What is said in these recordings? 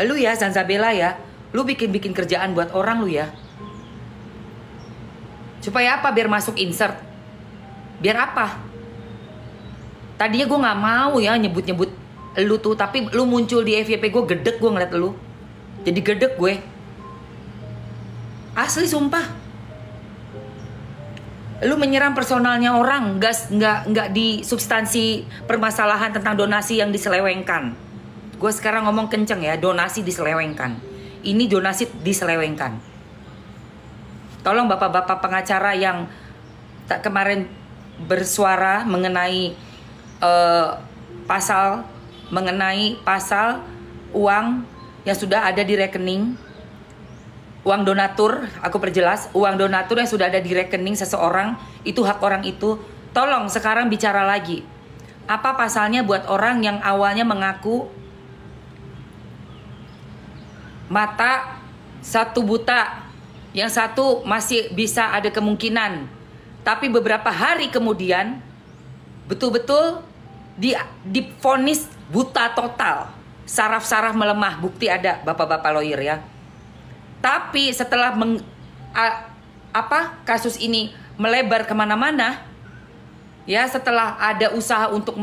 Lu ya Zanzabela ya, lu bikin-bikin kerjaan buat orang lu ya. Supaya apa? Biar masuk insert. Biar apa? Tadinya gue nggak mau ya nyebut-nyebut lu tuh, tapi lu muncul di FYP gue, gedek gue ngeliat lu. Jadi gedek gue. Asli sumpah. Lu menyerang personalnya orang, nggak di substansi permasalahan tentang donasi yang diselewengkan. Gue sekarang ngomong kenceng ya, donasi diselewengkan. Ini donasi diselewengkan. Tolong bapak-bapak pengacara yang kemarin bersuara mengenai pasal uang yang sudah ada di rekening, uang donatur, aku perjelas, uang donatur yang sudah ada di rekening seseorang, itu hak orang itu. Tolong sekarang bicara lagi. Apa pasalnya buat orang yang awalnya mengaku mata satu buta, yang satu masih bisa ada kemungkinan, tapi beberapa hari kemudian betul-betul divonis buta total, saraf-saraf melemah, bukti ada bapak-bapak lawyer ya. Tapi setelah kasus ini melebar kemana-mana, ya setelah ada usaha untuk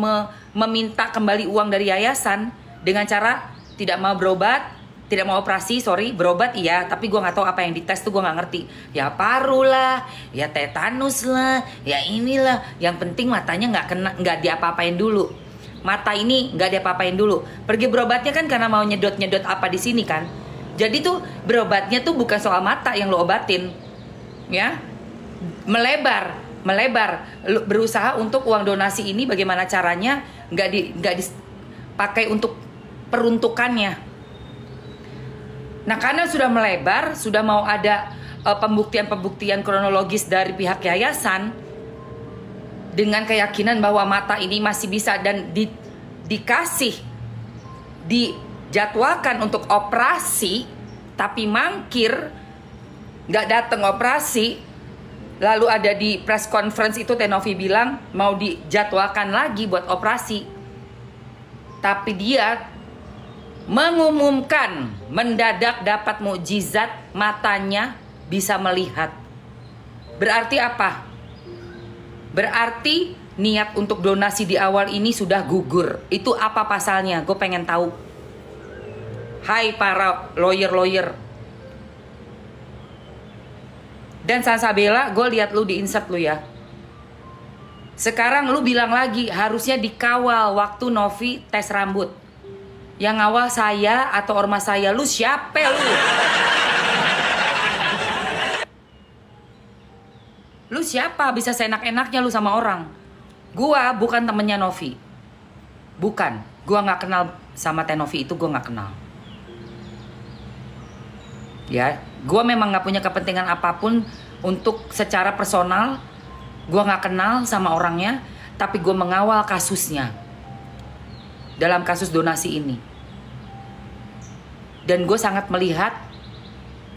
meminta kembali uang dari yayasan dengan cara tidak mau berobat, tidak mau operasi, berobat iya, tapi gue nggak tahu apa yang dites tuh, gue nggak ngerti. Ya paru lah, ya tetanus lah, ya inilah. Yang penting matanya nggak diapa-apain dulu. Mata ini nggak diapa-apain dulu. Pergi berobatnya kan karena mau nyedot-nyedot apa di sini kan. Jadi tuh berobatnya tuh bukan soal mata yang lo obatin, ya. Melebar, berusaha untuk uang donasi ini bagaimana caranya nggak dipakai untuk peruntukannya. Nah karena sudah melebar, sudah mau ada pembuktian kronologis dari pihak yayasan dengan keyakinan bahwa mata ini masih bisa dan dijadwalkan untuk operasi, tapi mangkir, nggak datang operasi. Lalu ada di press conference itu Tenovi bilang mau dijadwalkan lagi buat operasi, tapi dia mengumumkan mendadak dapat mukjizat, matanya bisa melihat. Berarti apa? Berarti niat untuk donasi di awal ini sudah gugur. Itu apa pasalnya? Gue pengen tahu. Hai para lawyer. Dan Zanzabela, gue lihat lu di insert lu ya. Sekarang lu bilang lagi harusnya dikawal waktu Novi tes rambut. Yang ngawal saya atau ormas saya, lu siapa lu? Lu siapa bisa seenak-enaknya lu sama orang? Gua bukan temennya Novi. Bukan, gua nggak kenal sama Tenovi itu, gua nggak kenal. Ya, gua memang nggak punya kepentingan apapun untuk secara personal. Gua nggak kenal sama orangnya, tapi gua mengawal kasusnya. Dalam kasus donasi ini. Dan gue sangat melihat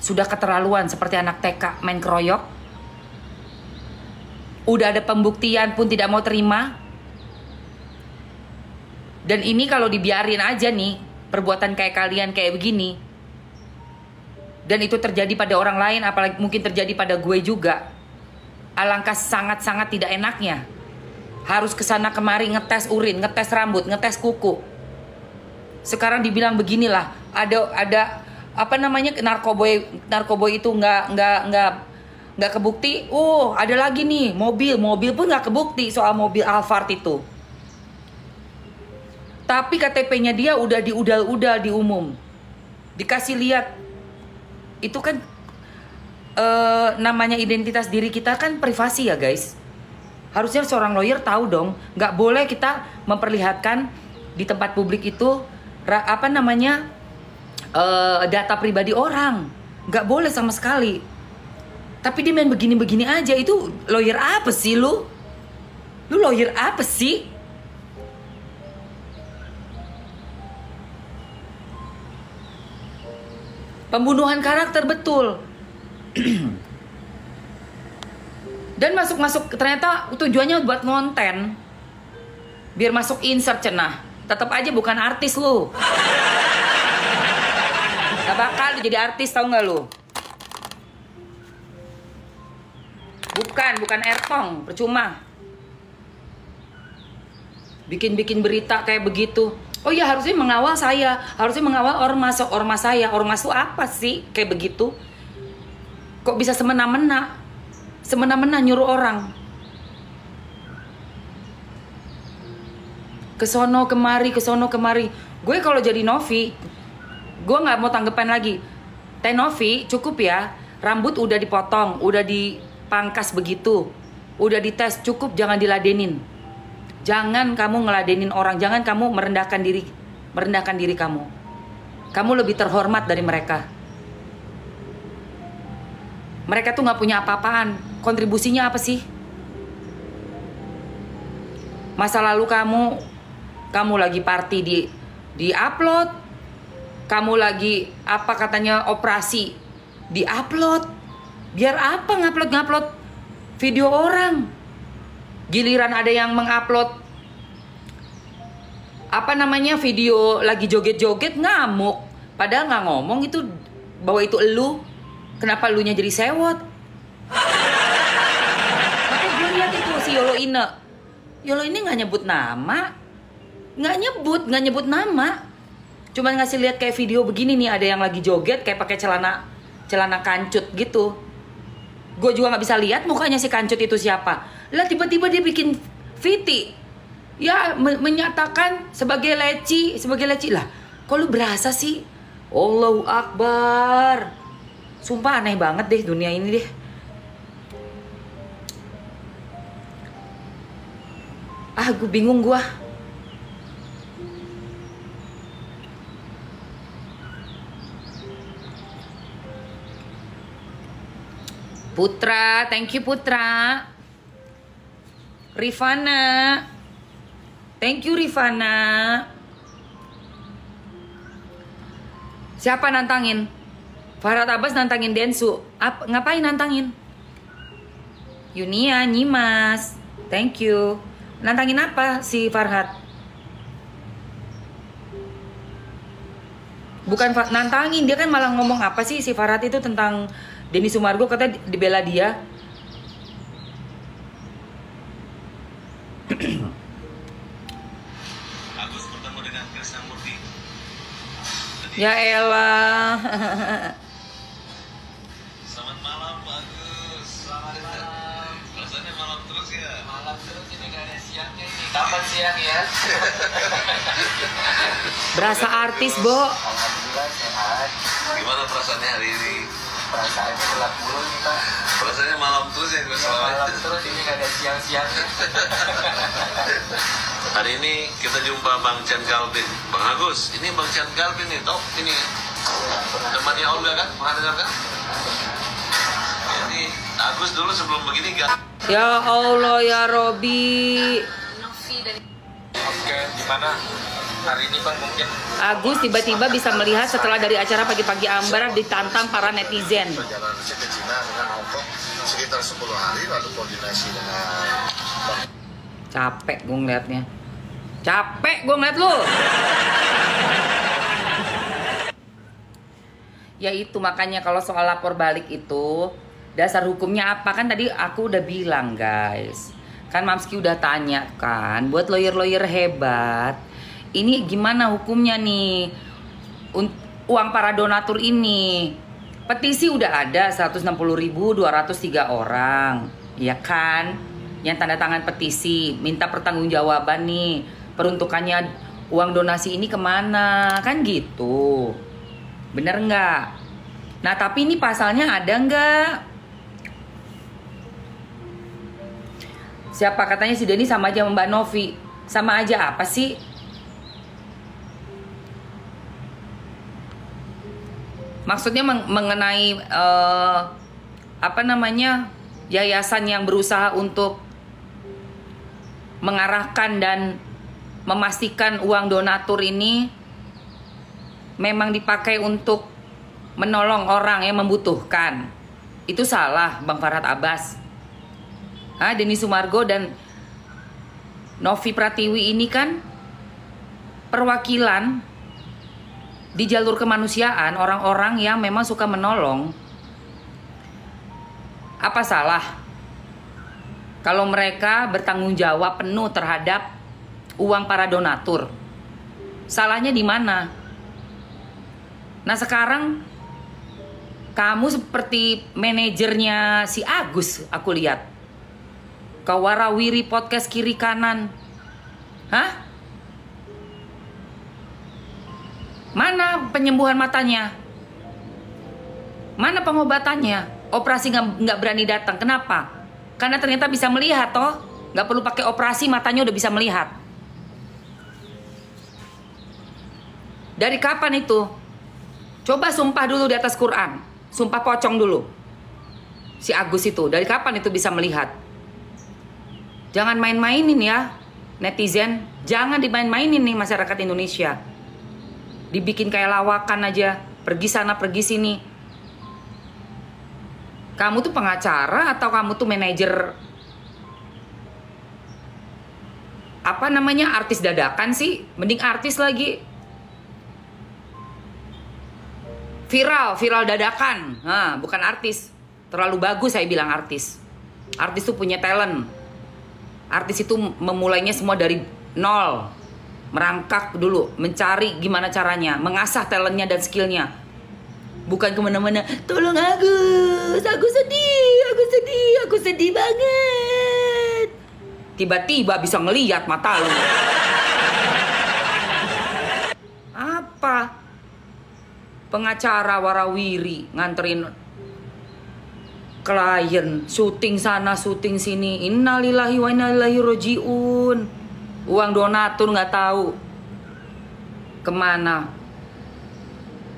sudah keterlaluan seperti anak TK main keroyok. Udah ada pembuktian pun tidak mau terima. Dan ini kalau dibiarin aja nih, perbuatan kayak kalian kayak begini, dan itu terjadi pada orang lain, apalagi mungkin terjadi pada gue juga, alangkah sangat-sangat tidak enaknya. Harus kesana kemari ngetes urin, ngetes rambut, ngetes kuku. Sekarang dibilang beginilah, ada apa namanya, narkoboy itu nggak kebukti. Ada lagi nih mobil pun nggak kebukti soal mobil Alphard itu. Tapi KTP-nya dia udah diudal-udal di umum, dikasih lihat. Itu kan namanya identitas diri kita kan privasi ya guys. Harusnya seorang lawyer tahu dong, nggak boleh kita memperlihatkan di tempat publik itu data pribadi orang, nggak boleh sama sekali. Tapi dia main begini-begini aja. Itu lawyer apa sih lu? Lu lawyer apa sih? Pembunuhan karakter betul. Dan masuk ternyata tujuannya buat ngonten, biar masuk insert cenah. Tetap aja bukan artis lu. jadi artis, tahu nggak lu? Bukan Ertong, percuma. Bikin berita kayak begitu. Oh iya, harusnya mengawal saya, harusnya mengawal ormas saya. Ormas itu apa sih kayak begitu? Kok bisa semena-mena nyuruh orang kesono kemari. Gue kalau jadi Novi, gue nggak mau tanggapan lagi. Teh Novi, cukup ya, rambut udah dipotong, udah dipangkas begitu, udah dites, cukup, jangan diladenin. Jangan kamu ngeladenin orang, jangan kamu merendahkan diri kamu. Kamu lebih terhormat dari mereka. Mereka tuh nggak punya apa-apaan. Kontribusinya apa sih? Masa lalu kamu lagi party di upload, kamu lagi apa katanya operasi di upload. Biar apa ngupload video orang? Giliran ada yang mengupload apa namanya video lagi joget-joget, ngamuk. Padahal nggak ngomong itu bahwa itu elu. Kenapa elunya jadi sewot? Makanya gue lihat itu si Yolo ini nggak nyebut nama, nggak nyebut nama. Cuman ngasih lihat kayak video begini nih, ada yang lagi joget kayak pakai celana kancut gitu. Gue juga nggak bisa lihat mukanya si kancut itu siapa. Lah tiba-tiba dia bikin Viti, ya menyatakan sebagai leci lah. Kok lu berasa sih? Allahu Akbar. Sumpah aneh banget deh dunia ini deh. Gue bingung gua. Putra, thank you Putra. Rifana, thank you Rifana. Siapa nantangin? Farhad Abbas nantangin Densu. Ngapain nantangin? Yunia, Nyimas, thank you. Nantangin apa si Farhad? Bukan nantangin, dia kan malah ngomong apa sih si Farhad itu tentang Denny Sumargo, katanya dibela dia. Agus bertemu dengan Krisnamurti. Ya elah. Selamat malam Pak Agus. Selamat malam. Rasanya malam terus ya? Malam terus ini gak ada siangnya ini. Kapan siang ya? Berasa artis, Bo. Alhamdulillah sehat. Gimana perasaannya hari ini? Perasaannya gelap mulu nih Pak. Perasaannya malam terus ya Gus? Malam terus ini gak ada siang-siangnya. Hari ini kita jumpa Bang Chan Calvin. Bang Agus, ini Bang Chan Calvin nih, top ini. Temannya Olga kan? Pernah dengar kan? Ini Agus dulu sebelum begini kan? Ya Allah ya Robi. Oke, gimana? Hari ini Bang mungkin Agus tiba-tiba bisa melihat setelah dari acara pagi-pagi Ambar ditantang para netizen. Perjalanan saya ke Cina dengan Hongkong sekitar 10 hari, lalu koordinasi dengan Capek gue ngeliatnya. Capek gue ngeliat lu. Ya itu makanya kalau soal lapor balik itu dasar hukumnya apa, kan tadi aku udah bilang guys. Kan Mamski udah tanya kan, buat lawyer-lawyer hebat, ini gimana hukumnya nih uang para donatur ini. Petisi udah ada 160.203 orang, ya kan, yang tanda tangan petisi minta pertanggungjawaban nih, peruntukannya uang donasi ini kemana, kan gitu, bener nggak? Nah tapi ini pasalnya ada nggak? Siapa katanya si Denny sama aja sama Mbak Novi, sama aja apa sih? Maksudnya mengenai apa namanya, yayasan yang berusaha untuk mengarahkan dan memastikan uang donatur ini memang dipakai untuk menolong orang yang membutuhkan. Itu salah Bang Farhad Abbas. Denny Sumargo dan Novi Pratiwi ini kan perwakilan di jalur kemanusiaan, orang-orang yang memang suka menolong, apa salah kalau mereka bertanggung jawab penuh terhadap uang para donatur? Salahnya di mana? Nah sekarang kamu seperti manajernya si Agus, aku lihat. Kau warawiri podcast kiri kanan. Hah? Mana penyembuhan matanya? Mana pengobatannya? Operasi nggak berani datang. Kenapa? Karena ternyata bisa melihat toh. Nggak perlu pakai operasi, matanya udah bisa melihat. Dari kapan itu? Coba sumpah dulu di atas Quran. Sumpah pocong dulu. Si Agus itu, dari kapan itu bisa melihat? Jangan main-mainin ya, netizen. Jangan dimain-mainin nih masyarakat Indonesia. Dibikin kayak lawakan aja. Pergi sana, pergi sini. Kamu tuh pengacara atau kamu tuh manajer? Apa namanya, artis dadakan sih? Mending artis lagi. Viral dadakan. Nah, bukan artis. Terlalu bagus saya bilang artis. Artis tuh punya talent. Artis itu memulainya semua dari nol. Merangkak dulu, mencari gimana caranya, mengasah talentnya dan skillnya. Bukan kemana-mana, tolong Agus, aku sedih banget. Tiba-tiba bisa ngeliat mata lu. Apa? Pengacara warawiri nganterin klien, syuting sana, syuting sini. Innalillahi wa inna ilaihi rojiun. Uang donatur nggak tahu kemana.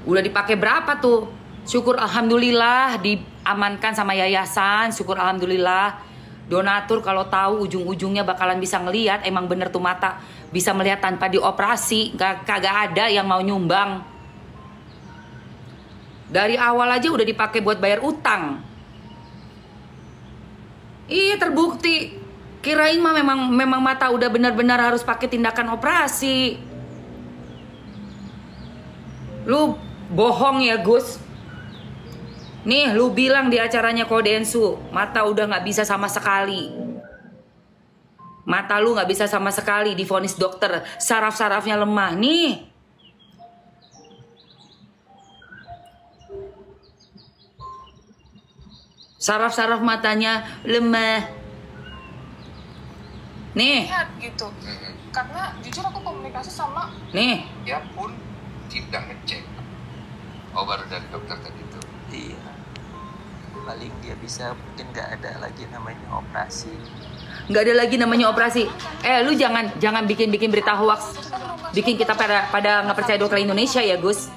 Udah dipakai berapa tuh? Syukur alhamdulillah diamankan sama yayasan. Syukur alhamdulillah. Donatur kalau tahu ujung-ujungnya bakalan bisa ngelihat. Emang bener tuh mata bisa melihat tanpa dioperasi. Kagak ada yang mau nyumbang. Dari awal aja udah dipakai buat bayar utang. Iya terbukti. Kirain mah memang mata udah benar-benar harus pakai tindakan operasi. Lu bohong ya Gus. Nih lu bilang di acaranya Kodensu, mata udah nggak bisa sama sekali. Mata lu nggak bisa sama sekali, divonis dokter, saraf-sarafnya lemah. Nih. Saraf-saraf matanya lemah. Nih. Lihat gitu. Karena jujur aku komunikasi sama Nih. Dia pun tidak ngecek. Oh baru dari dokter tadi itu. Iya. Paling dia bisa, mungkin nggak ada lagi namanya operasi. Nggak ada lagi namanya operasi. Lu jangan bikin berita hoax. Bikin kita pada nggak percaya dokter Indonesia ya Gus.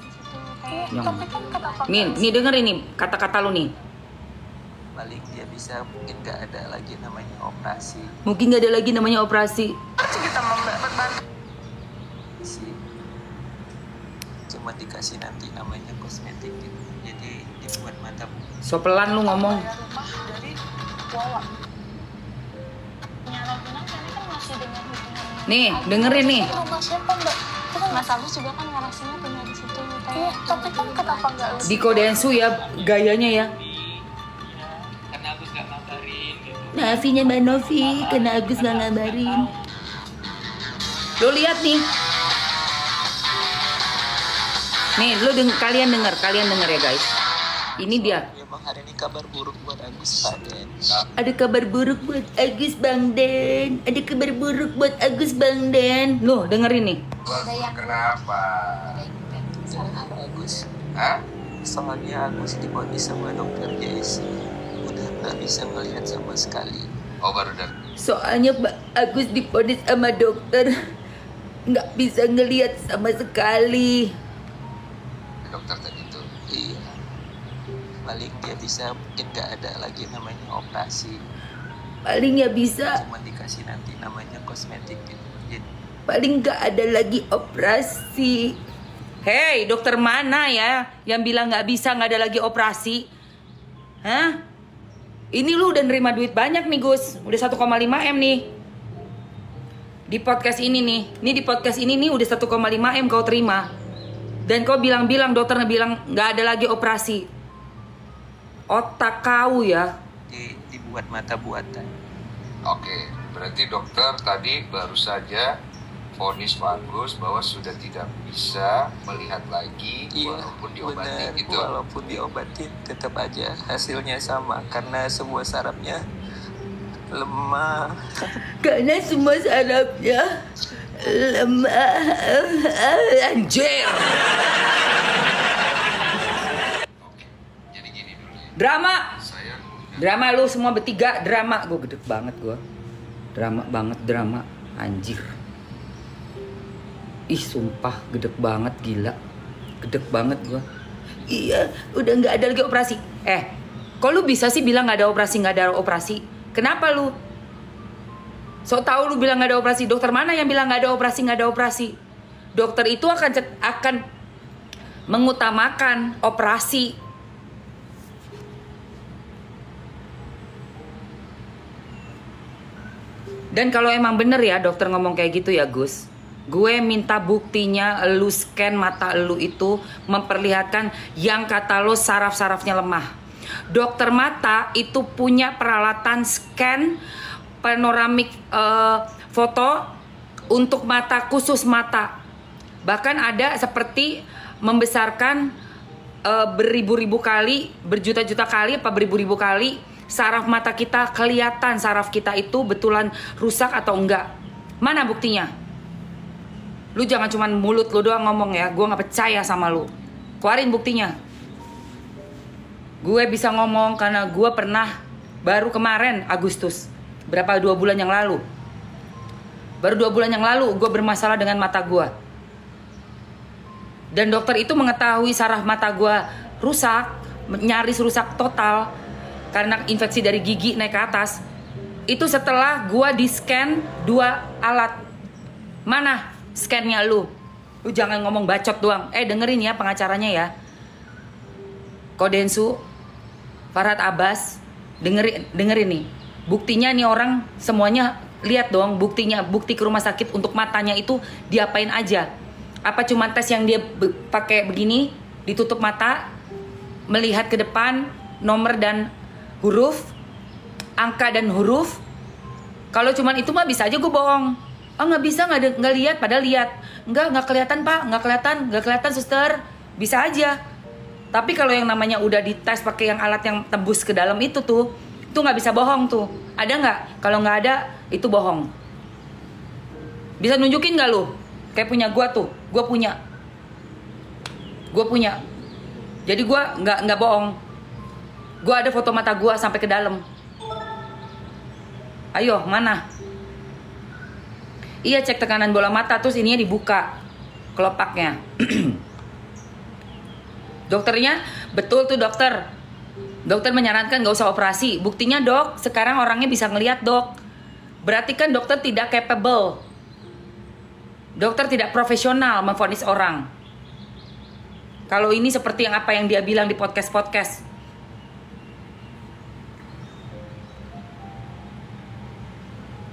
tapi kan kenapa Nih denger ini kata-kata lu nih. Paling dia bisa, mungkin nggak ada lagi namanya operasi. Mungkin nggak ada lagi namanya operasi. kita membantu Sih. Cuma dikasih nanti namanya kosmetik gitu. Jadi dibuat mata. So pelan lu ngomong. bayar rumah dari Wawa. Nyara Pinang ini kan masih dengan hitungan. Nih dengerin nih. Rumah siapa mbak? Itu kan Mas Agus juga kan ngarasinya punya di situ. Iya, tapi kan kenapa nggak lu? Di Kodensu ya gayanya ya. Karena Agus nggak ngabarin gitu. Nafinya Mbak Novi, kena Agus gak ngabarin. Lu lihat nih. Nih, kalian denger ya guys. Ini dia. Memang hari ini kabar buruk buat Agus Pak Den. Ada kabar buruk buat Agus Bang Den. Ada kabar buruk buat Agus Bang Den. Loh, dengerin nih. Kenapa? Kenapa Agus? Hah? Soalnya Agus divonis sama dokter Jesse. Udah nggak bisa melihat sama sekali. Oh baru dari. Soalnya Pak Agus divonis sama dokter nggak bisa ngelihat sama sekali. Dokter tadi itu. Iya. Paling dia bisa, mungkin nggak ada lagi namanya operasi. Paling ya bisa. Cuma dikasih nanti namanya kosmetik gitu. Jadi Paling nggak ada lagi operasi. Hei, dokter mana ya yang bilang nggak bisa, nggak ada lagi operasi? Hah? Ini lu udah nerima duit banyak nih Gus. Udah 1,5 M nih. Di podcast ini nih. Nih di podcast ini nih udah 1,5 M kau terima. Dan kau bilang-bilang, dokternya bilang nggak ada lagi operasi. Otak kau ya. Dibuat mata buatan. Oke, berarti dokter tadi baru saja vonis Pak Agus bahwa sudah tidak bisa melihat lagi walaupun diobati benar, gitu. walaupun diobati tetap aja hasilnya sama karena semua sarafnya lemah. Karena semua sarafnya lemah. Anjir. Jadi gini dulu ya. Drama. Saya Drama lu semua bertiga drama. Gue gede banget gue. Drama banget drama. Anjir. Ih sumpah gede banget gila. Gede banget gue. Iya udah gak ada lagi operasi. Kok lu bisa sih bilang gak ada operasi? Kenapa lu? So tau lu bilang gak ada operasi. Dokter mana yang bilang gak ada operasi? Dokter itu akan mengutamakan operasi. Dan kalau emang bener ya dokter ngomong kayak gitu ya Gus, gue minta buktinya lu scan mata lu itu memperlihatkan yang kata lu saraf-sarafnya lemah. Dokter mata itu punya peralatan scan panoramik foto untuk mata, khusus mata. Bahkan ada seperti membesarkan beribu-ribu kali, berjuta-juta kali, apa beribu-ribu kali saraf mata kita, kelihatan saraf kita itu betulan rusak atau enggak. Mana buktinya? Lu jangan cuman mulut lu doang ngomong ya. Gue gak percaya sama lu. Keluarin buktinya. Gue bisa ngomong karena gue pernah baru kemarin Agustus, berapa 2 bulan yang lalu. Baru 2 bulan yang lalu gue bermasalah dengan mata gue. Dan dokter itu mengetahui saraf mata gue rusak, nyaris rusak total karena infeksi dari gigi naik ke atas. Itu setelah gue di scan 2 alat. Mana scan-nya lu? Lu jangan ngomong bacot doang. Dengerin ya pengacaranya ya. Kodensu, Farhad Abbas, dengerin nih. Buktinya nih orang semuanya lihat dong buktinya, bukti ke rumah sakit untuk matanya itu diapain aja. Apa cuma tes yang dia pakai begini, ditutup mata, melihat ke depan, nomor dan huruf, angka dan huruf. Kalau cuman itu mah bisa aja gue bohong. Oh nggak bisa, nggak lihat, padahal lihat. Nggak kelihatan pak, nggak kelihatan suster. Bisa aja. Tapi kalau yang namanya udah dites pakai yang alat yang tembus ke dalam itu nggak bisa bohong tuh. Ada nggak? Kalau nggak ada, itu bohong. Bisa nunjukin nggak lu? Kayak punya gue tuh, gue punya. Jadi gue nggak bohong. Gue ada foto mata gue sampai ke dalam. Ayo mana? Iya cek tekanan bola mata terus ininya dibuka kelopaknya. Dokternya betul tuh dokter. Dokter menyarankan gak usah operasi. Buktinya dok, sekarang orangnya bisa ngelihat dok. Berarti kan dokter tidak capable. Dokter tidak profesional memvonis orang. Kalau ini seperti yang apa yang dia bilang di podcast-podcast.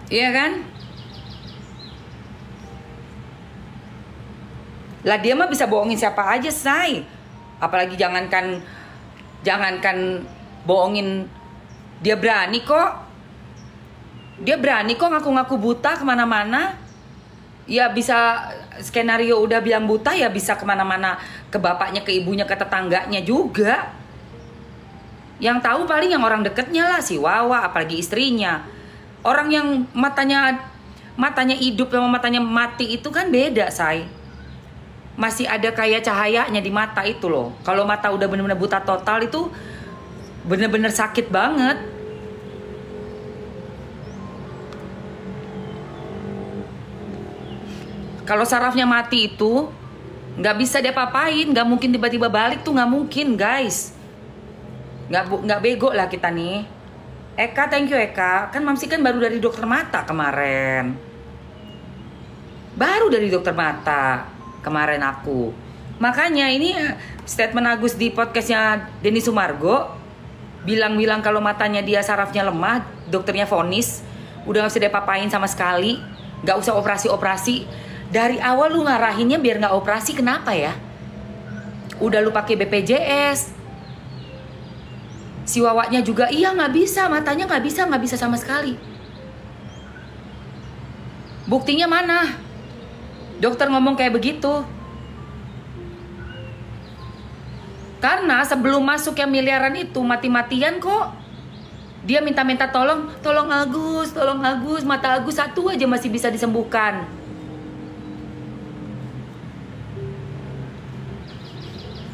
Iya kan? Lah dia mah bisa bohongin siapa aja, say. Apalagi jangankan bohongin, dia berani kok. Dia berani kok ngaku-ngaku buta kemana-mana. Ya bisa skenario udah bilang buta ya bisa kemana-mana. Ke bapaknya, ke ibunya, ke tetangganya juga. Yang tahu paling yang orang deketnya lah, si Wawa, apalagi istrinya. Orang yang matanya hidup sama matanya mati itu kan beda, say. Masih ada kayak cahayanya di mata itu loh. Kalau mata udah bener-bener buta total itu bener-bener sakit banget. Kalau sarafnya mati itu nggak bisa diapa-apain, nggak mungkin tiba-tiba balik tuh, nggak mungkin guys. Nggak bego lah kita nih. Eka, thank you Eka. Kan Mamsi kan baru dari dokter mata kemarin. Baru dari dokter mata kemarin aku. Makanya ini statement Agus di podcastnya Denny Sumargo bilang kalau matanya dia sarafnya lemah, dokternya vonis udah gak bisa diapa-apain sama sekali, gak usah operasi-operasi. Dari awal lu ngarahinnya biar gak operasi, kenapa ya? Udah lu pakai BPJS. Si Wawanya juga iya nggak bisa, matanya nggak bisa sama sekali. Buktinya mana? Dokter ngomong kayak begitu. Karena sebelum masuk yang miliaran itu mati-matian kok. Dia minta-minta tolong Agus, mata Agus satu aja masih bisa disembuhkan.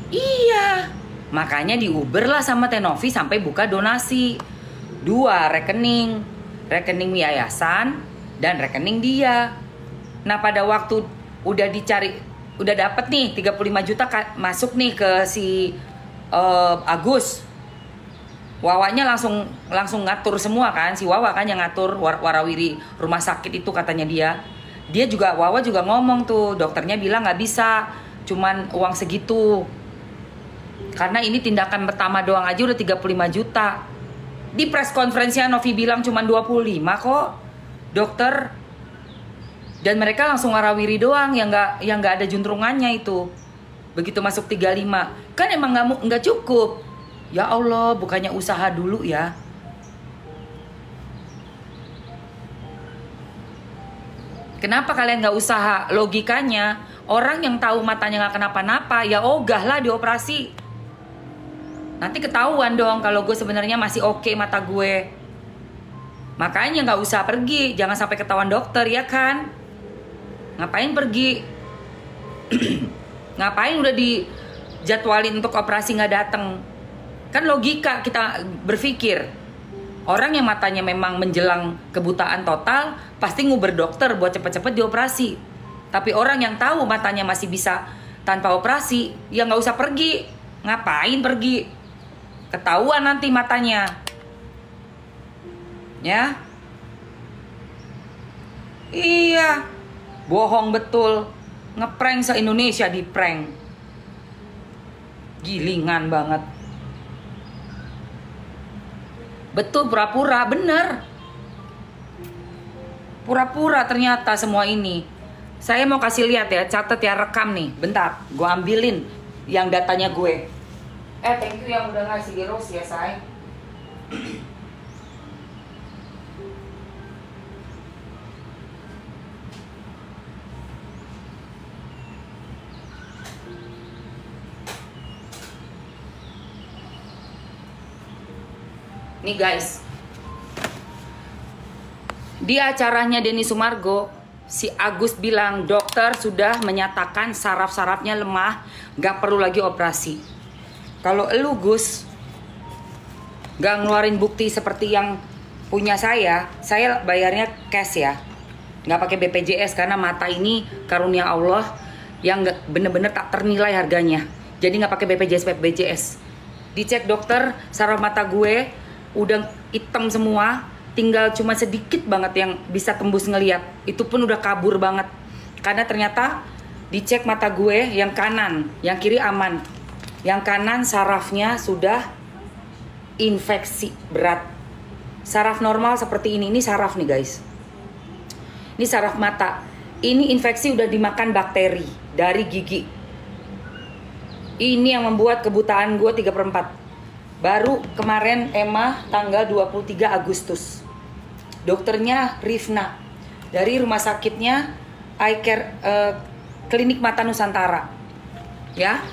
Iya, makanya diuber lah sama Tenovi sampai buka donasi. 2 rekening yayasan dan rekening dia. Nah pada waktu udah dicari, udah dapet nih 35 juta masuk nih ke si Agus. Wawanya langsung ngatur semua kan, si Wawa kan yang ngatur warawiri rumah sakit itu katanya dia. Dia juga, Wawa juga ngomong tuh, dokternya bilang nggak bisa, cuman uang segitu. Karena ini tindakan pertama doang aja udah 35 juta. Di press conference-nya Novi bilang cuman 25 kok, dokter. Dan mereka langsung warawiri doang yang nggak ada juntrungannya itu. Begitu masuk 35, kan emang nggak cukup. Ya Allah, bukannya usaha dulu ya. Kenapa kalian nggak usaha? Logikanya, orang yang tahu matanya nggak kenapa-napa, ya ogah lah dioperasi. Nanti ketahuan dong kalau gue sebenarnya masih oke mata gue. Makanya nggak usah pergi, jangan sampai ketahuan dokter ya kan? Ngapain pergi? Ngapain udah dijadwalin untuk operasi nggak dateng? Kan logika kita berpikir, orang yang matanya memang menjelang kebutaan total pasti nguber dokter buat cepet-cepet dioperasi. Tapi orang yang tahu matanya masih bisa tanpa operasi, ya nggak usah pergi. Ngapain pergi? Ketahuan nanti matanya. Ya? Iya. Bohong betul. Ngeprank se-Indonesia di prank. Gilingan banget. Betul, pura-pura, bener. Pura-pura ternyata semua ini. Saya mau kasih lihat ya, catat ya, rekam nih. Bentar, gue ambilin yang datanya gue. Thank you yang udah ngasih rose ya, say. Nih guys, di acaranya Denny Sumargo, si Agus bilang dokter sudah menyatakan saraf-sarafnya lemah, gak perlu lagi operasi. Kalau elu Gus gak ngeluarin bukti seperti yang punya saya bayarnya cash ya, gak pakai BPJS karena mata ini karunia Allah yang bener-bener tak ternilai harganya. Jadi gak pakai BPJS. Dicek dokter, saraf mata gue udah hitam semua, tinggal cuma sedikit banget yang bisa tembus ngeliat. Itu pun udah kabur banget. Karena ternyata dicek mata gue yang kanan, yang kiri aman. Yang kanan sarafnya sudah infeksi berat. Saraf normal seperti ini saraf nih guys. Ini saraf mata. Ini infeksi udah dimakan bakteri dari gigi. Ini yang membuat kebutaan gue 3/4. Baru kemarin EMA tanggal 23 Agustus. Dokternya Rifna dari rumah sakitnya Eye Care Klinik Mata Nusantara. Ya.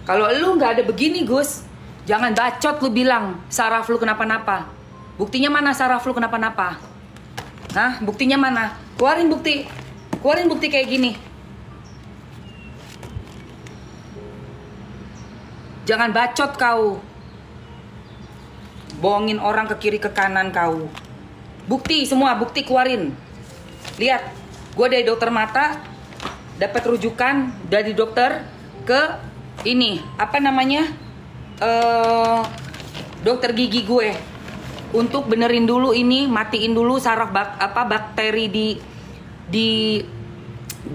Kalau lu nggak ada begini Gus, jangan bacot lu bilang saraf lu kenapa-napa. Buktinya mana saraf lu kenapa-napa? Hah? Buktinya mana? Keluarin bukti. Keluarin bukti kayak gini. Jangan bacot kau. Bohongin orang ke kiri ke kanan kau. Bukti semua, bukti keluarin. Lihat, gue dari dokter mata dapat rujukan dari dokter ke ini apa namanya dokter gigi gue untuk benerin dulu ini, matiin dulu saraf bakteri di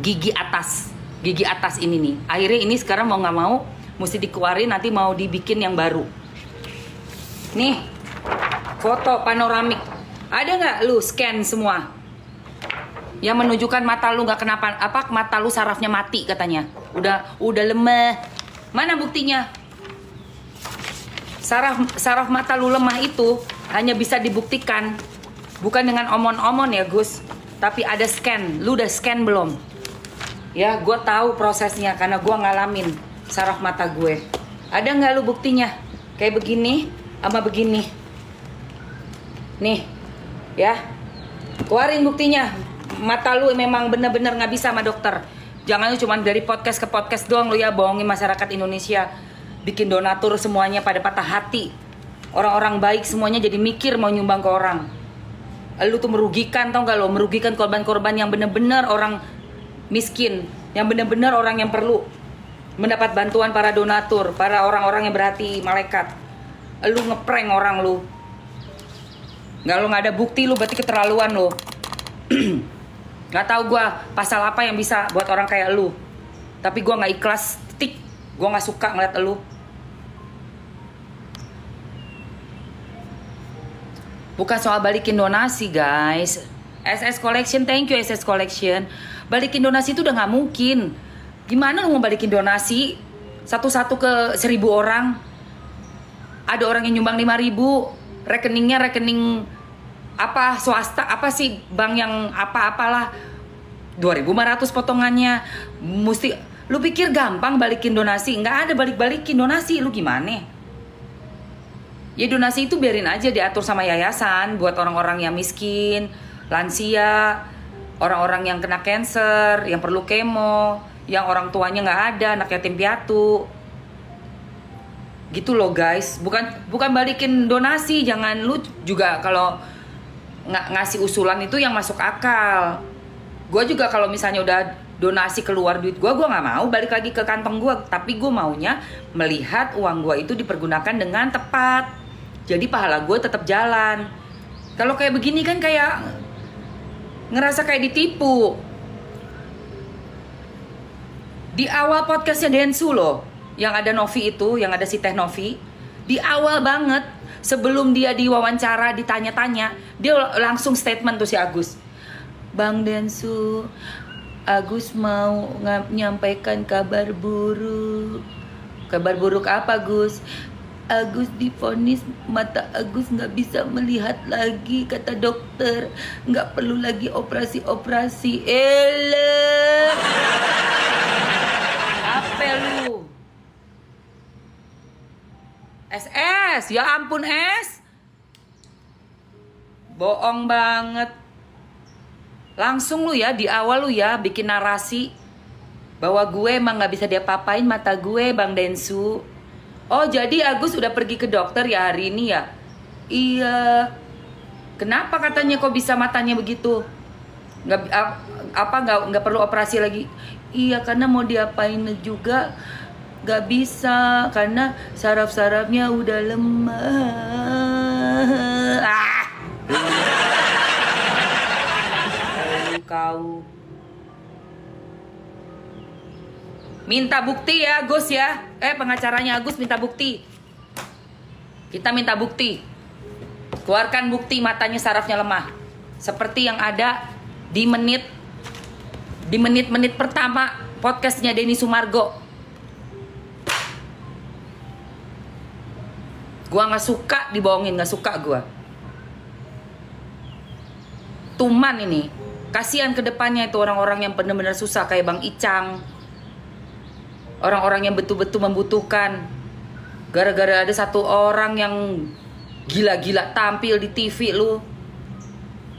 gigi atas ini nih. Akhirnya ini sekarang mau nggak mau mesti dikeluarin, nanti mau dibikin yang baru. Nih, foto panoramik. Ada nggak lu scan semua? Yang menunjukkan mata lu nggak kenapa, mata lu sarafnya mati katanya. Udah lemah. Mana buktinya? Saraf mata lu lemah itu hanya bisa dibuktikan bukan dengan omon-omon ya Gus, tapi ada scan. Lu udah scan belum? Ya, gue tahu prosesnya karena gue ngalamin saraf mata gue. Ada nggak lu buktinya? Kayak begini sama begini. Nih, ya, keluarin buktinya. Mata lu memang bener-bener nggak bisa sama dokter. Jangan lu cuma dari podcast ke podcast doang lu ya, bohongin masyarakat Indonesia. Bikin donatur semuanya pada patah hati. Orang-orang baik semuanya jadi mikir mau nyumbang ke orang. Lu tuh merugikan, tau gak lo? Merugikan korban-korban yang bener-bener orang miskin, yang bener-bener orang yang perlu mendapat bantuan para donatur, para orang-orang yang berhati malaikat. Lu ngeprank orang lu. Lo nggak ada bukti, lu berarti keterlaluan lo. Nggak tahu gue pasal apa yang bisa buat orang kayak lu. Tapi gue nggak ikhlas, titik. Gue nggak suka ngeliat lu. Bukan soal balikin donasi guys. SS Collection, thank you SS Collection. Balikin donasi itu udah nggak mungkin. Gimana lu mau balikin donasi satu-satu ke 1.000 orang? Ada orang yang nyumbang 5.000, rekeningnya rekening apa swasta, apa sih bank yang apa-apalah, 2.500 potongannya. Mesti lu pikir gampang balikin donasi? Nggak ada balik-balikin donasi. Lu gimana? Ya donasi itu biarin aja diatur sama yayasan buat orang-orang yang miskin, lansia, orang-orang yang kena cancer, yang perlu kemo, yang orang tuanya nggak ada, anak yatim piatu. Gitu loh guys. Bukan balikin donasi. Jangan lu juga kalau ngasih usulan itu yang masuk akal. Gue juga kalau misalnya udah donasi keluar duit gue nggak mau balik lagi ke kantong gue. Tapi gue maunya melihat uang gue itu dipergunakan dengan tepat. Jadi pahala gue tetap jalan. Kalau kayak begini kan kayak ngerasa kayak ditipu. Di awal podcastnya Densu loh, yang ada Novi itu, yang ada si Teh Novi, di awal banget sebelum dia diwawancara ditanya-tanya, dia langsung statement tuh si Agus. Bang Densu, Agus mau nyampaikan kabar buruk. Kabar buruk apa Gus? Agus divonis mata Agus nggak bisa melihat lagi, kata dokter. Nggak perlu lagi operasi-operasi. Apa lu? SS, ya ampun S. Bohong banget. Langsung lu ya di awal lu ya bikin narasi bahwa gue emang nggak bisa diapa-apain mata gue Bang Densu. Oh jadi Agus udah pergi ke dokter ya hari ini ya? Iya. Kenapa katanya kok bisa matanya begitu? Nggak perlu operasi lagi? Iya karena mau diapain juga nggak bisa karena saraf-sarafnya udah lemah. Kau minta bukti ya Gus ya. Pengacaranya Agus minta bukti. Kita minta bukti. Keluarkan bukti matanya sarafnya lemah. Seperti yang ada di menit-menit pertama podcastnya Denny Sumargo. Gua gak suka dibohongin, gak suka gua. Tuman ini. Kasihan ke depannya itu orang-orang yang benar-benar susah kayak Bang Icang. Orang-orang yang betul-betul membutuhkan. Gara-gara ada satu orang yang gila-gila tampil di TV lu.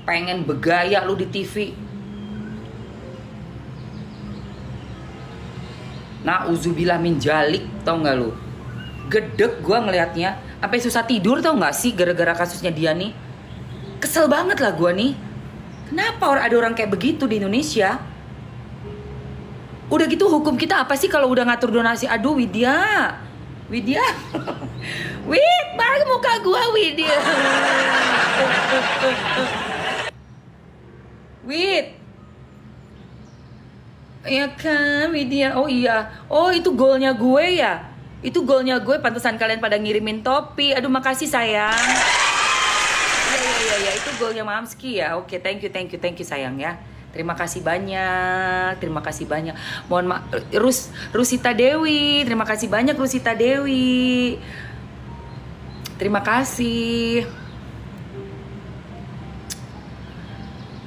Pengen begaya lu di TV. Na'udzubillah min jalik, tau gak lu? Gedek gua ngelihatnya. Sampai susah tidur tau gak sih gara-gara kasusnya dia nih. Kesel banget lah gua nih. Kenapa ada orang kayak begitu di Indonesia? Udah gitu hukum kita apa sih kalau udah ngatur donasi? Aduh Widya Wid, balik muka gua Widya. Wid, ya kan Widya. Oh iya, oh itu golnya gue ya. Itu golnya gue, pantesan kalian pada ngirimin topi. Aduh makasih sayang. Iya, itu golnya Mamski ya. Oke, thank you sayang ya. Terima kasih banyak, terima kasih banyak. Mohon maaf, Rusita Dewi, terima kasih banyak Rusita Dewi. Terima kasih.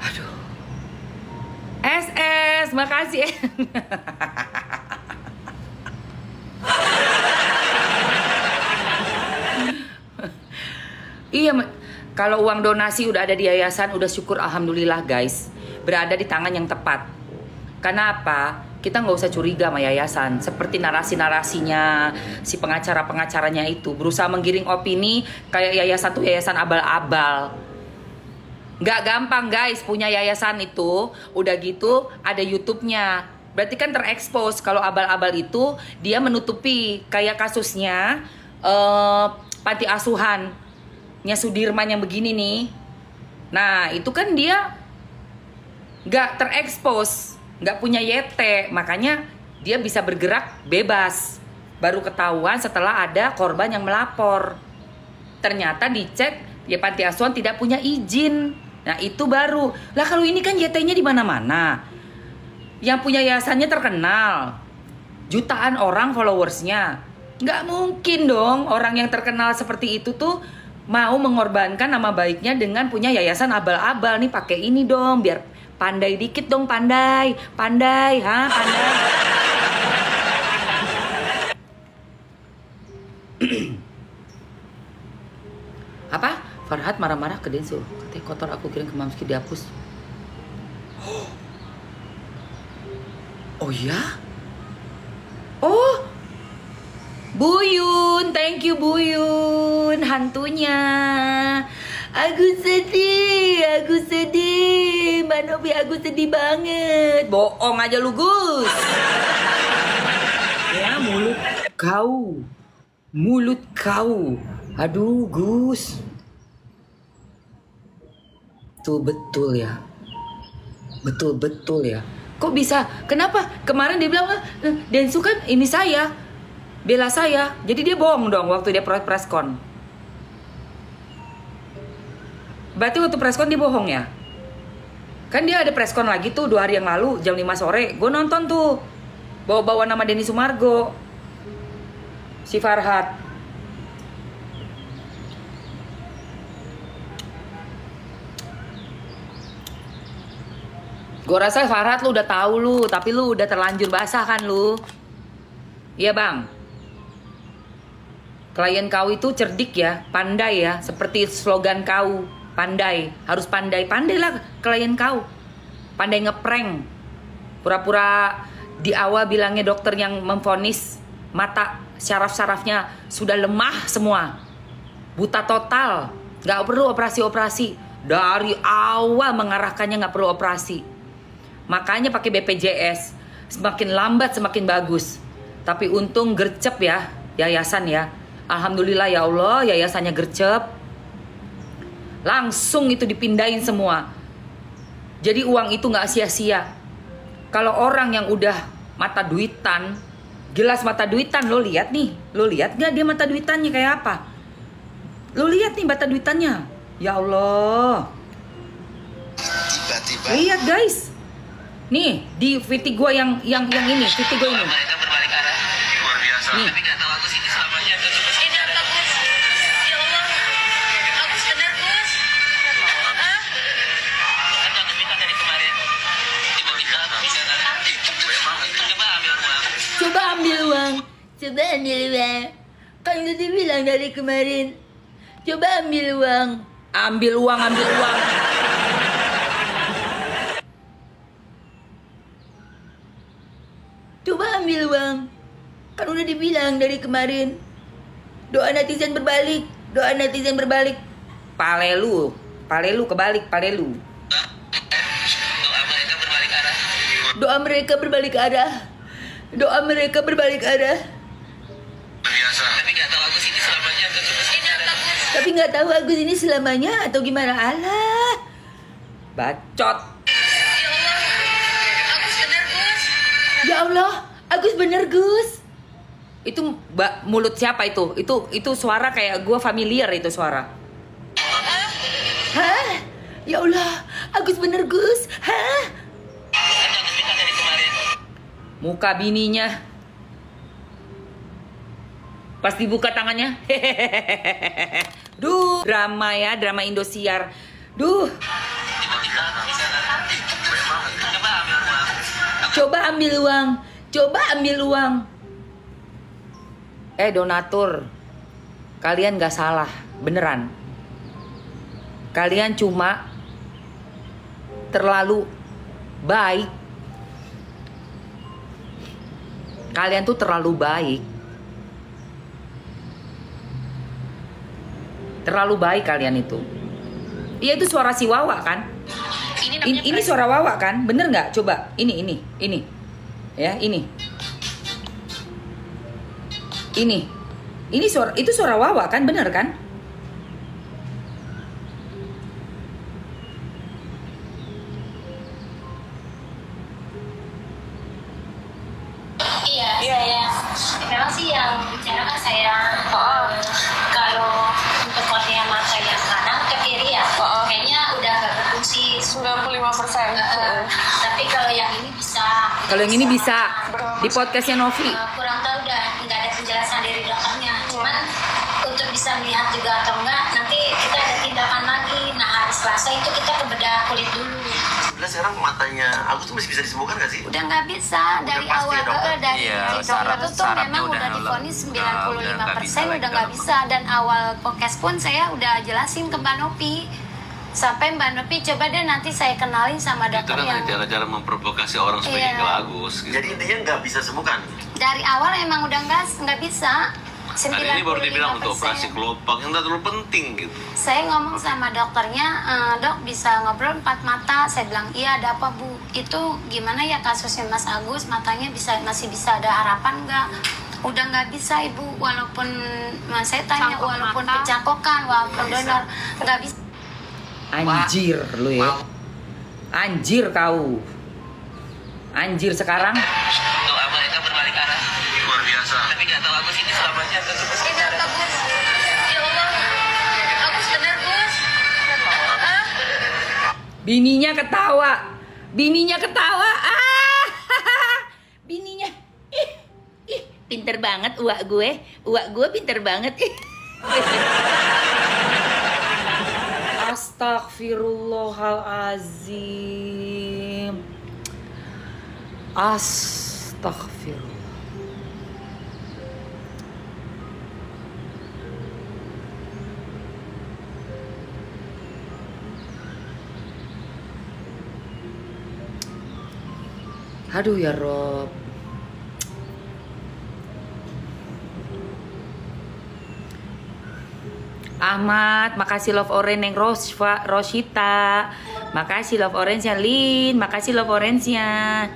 Aduh. SS, makasih. Iya, kalau uang donasi udah ada di yayasan, udah syukur alhamdulillah guys. Berada di tangan yang tepat. Karena apa? Kita nggak usah curiga sama yayasan. Seperti narasi-narasinya si pengacara-pengacaranya itu berusaha menggiring opini kayak yayasan tuh yayasan abal-abal. Nggak gampang guys punya yayasan itu. Udah gitu ada YouTube-nya. Berarti kan terekspos kalau abal-abal itu dia menutupi kayak kasusnya panti asuhannya Sudirman yang begini nih. Nah itu kan dia nggak terekspos, nggak punya YT, makanya dia bisa bergerak bebas. Baru ketahuan setelah ada korban yang melapor. Ternyata dicek ya panti asuhan tidak punya izin. Nah itu baru. Lah kalau ini kan YT-nya di mana-mana. Yang punya yayasannya terkenal, jutaan orang followersnya. Nggak mungkin dong orang yang terkenal seperti itu tuh mau mengorbankan nama baiknya dengan punya yayasan abal-abal. Nih pakai ini dong biar pandai dikit dong, pandai, pandai. Apa? Farhat marah-marah ke Densu. Katanya kotor aku kirim ke Mamski dihapus. Oh ya? Oh, Buyun, thank you Buyun, hantunya. Aku sedih, Mbak Novi, aku sedih banget. Bohong aja lu Gus. Ya mulut kau. Aduh Gus. Tuh betul ya. Betul ya. Kok bisa? Kenapa? Kemarin dia bilang Densu kan ini saya, bela saya. Jadi dia bohong dong waktu dia preskon. Berarti waktu preskon dia bohong ya? Kan dia ada preskon lagi tuh 2 hari yang lalu jam 5 sore. Gue nonton tuh. Bawa-bawa nama Denny Sumargo. Si Farhat. Gue rasa Farhat lu udah tahu lu, tapi lu udah terlanjur basah kan lu. Iya bang. Klien kau itu cerdik ya, pandai ya, seperti slogan kau. Pandai, harus pandai lah klien kau. Pandai ngeprank. Pura-pura di awal bilangnya dokter yang memvonis mata syaraf-syarafnya sudah lemah semua. Buta total, gak perlu operasi-operasi. Dari awal mengarahkannya gak perlu operasi. Makanya pakai BPJS. Semakin lambat semakin bagus. Tapi untung gercep ya yayasan ya. Alhamdulillah ya Allah yayasannya gercep. Langsung itu dipindahin semua. Jadi uang itu gak sia-sia. Kalau orang yang udah mata duitan, jelas mata duitan, lo lihat nih. Lo lihat gak dia mata duitannya kayak apa? Lo lihat nih mata duitannya. Ya Allah. Tiba-tiba. Lihat guys. Nih di Vitigo yang ini, Vitigo ini. Luar biasa. Nih. Coba ambil uang. Kan udah dibilang dari kemarin. Coba ambil uang. Ambil uang. Coba ambil uang. Kan udah dibilang dari kemarin. Doa netizen berbalik. Palelu kebalik, palelu. Doa mereka berbalik arah. Biasa. Tapi nggak tahu Agus ini selamanya atau gimana. Alah. Bacot. Ya Allah, Agus bener Gus. Itu mulut siapa itu? Itu suara kayak gua familiar itu suara. Hah? Ya Allah, Agus bener Gus. Hah? Muka bininya. Pas dibuka tangannya. Duh, drama ya, drama Indosiar. Duh. Coba ambil uang. Coba ambil uang. Donatur. Kalian gak salah, beneran. Kalian cuma terlalu baik. Kalian tuh terlalu baik. Terlalu baik kalian itu. Iya, itu suara si Wawa kan? Ini suara Wawa kan? Bener nggak? Coba ini. Ya, ini. Ini suara, itu suara Wawa kan? Bener kan? Iya, saya memang sih yang bicara kan saya kalau untuk kornea mata yang kanan ke kiri ya, kayaknya udah nggak berfungsi 95%. Tapi kalau yang ini bisa. Kalau yang ini bisa di podcastnya Novi. Kurang tahu udah nggak ada penjelasan dari dokternya. Cuman untuk bisa melihat juga atau enggak, nanti kita ada tindakan lagi. Nah, hari Selasa itu kita ke bedah kulit dulu. Sebenarnya sekarang matanya Agus tuh masih bisa disembuhkan nggak sih? Udah nggak bisa dari pasti awal ya, dokter? dari dokter itu tuh memang udah divonis 95% udah nggak bisa, dan awal podcast pun saya udah jelasin ke Mbak Nopi. Sampai Mbak Nopi coba deh nanti saya kenalin sama Itu dokter kan yang cara-cara memprovokasi orang supaya Iya. ke Agus gitu. Jadi intinya nggak bisa sembuhkan. dari awal emang udah nggak bisa. Hari ini baru dibilang untuk 95%. operasi kelopak yang tak terlalu penting gitu. Saya ngomong sama dokternya, dok bisa ngobrol 4 mata. Saya bilang, iya ada apa bu? Itu gimana ya kasusnya Mas Agus? Matanya masih bisa ada harapan nggak? Udah nggak bisa ibu, walaupun saya tanya walaupun pencakokan, walaupun donor nggak bisa. Anjir lu ya. Anjir kau. Anjir sekarang. Untuk mereka berbalik arah. Luar biasa. Tapi nggak tahu Agus ini selamanya atau cuma sebentar. Agus, ya Allah, Agus bener Gus. Bininya ketawa. Bininya ketawa. Bininya. Pinter banget uak gue. Uak gue pinter banget. Astagfirullahalazim. Astagfirullah. Aduh ya Rob. Ahmad, makasih love orange yang Roshita. Makasih love orange-nya Lin, makasih love orange-nya.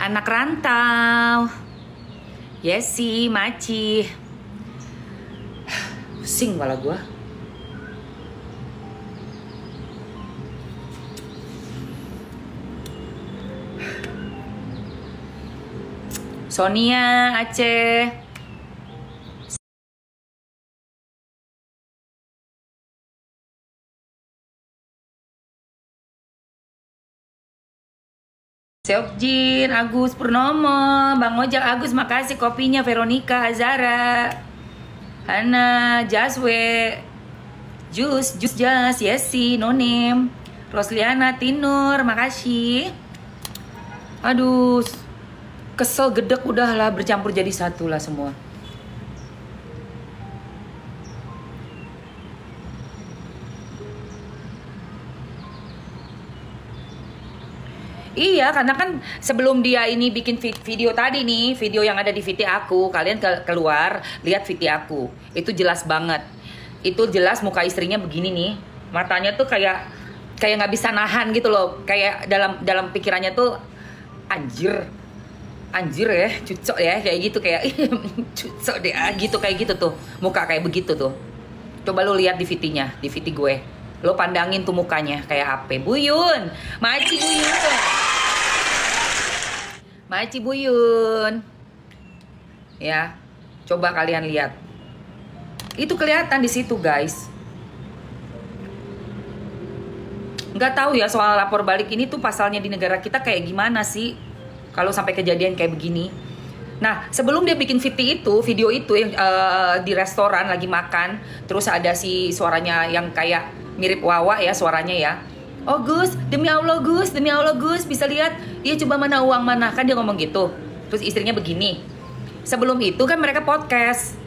Anak rantau. Yesi, Maci. Pusing malah gua. Sonia, Aceh. Seokjin, Agus Purnomo, Bang Ojak, Agus makasih kopinya, Veronica, Azara, Hana, Jaswe, Jus, Yesi, Nonim, Rosliana, Tinur, makasih. Aduh, kesel gedek udahlah, bercampur jadi satu lah semua. Iya, karena kan sebelum dia ini bikin video tadi nih, video yang ada di VT aku, kalian keluar lihat VT aku, itu jelas banget. Itu jelas muka istrinya begini nih, matanya tuh kayak nggak bisa nahan gitu loh, kayak dalam pikirannya tuh anjir ya, cucok ya, kayak gitu, kayak cucok deh, gitu kayak gitu tuh, muka kayak begitu tuh. Coba lu lihat di VT-nya, di VT gue, lo pandangin tuh mukanya kayak apa, Buyun, Maci Buyun tuh. Maci Buyun. Ya, coba kalian lihat. Itu kelihatan di situ, guys. Nggak tahu ya soal lapor balik ini tuh pasalnya di negara kita kayak gimana sih kalau sampai kejadian kayak begini. Nah, sebelum dia bikin video itu yang di restoran lagi makan, terus ada si suaranya yang kayak mirip Wawa ya suaranya ya. Oh Gus, demi Allah Gus, bisa lihat? Iya coba mana uang mana, kan dia ngomong gitu. Terus istrinya begini. Sebelum itu kan mereka podcast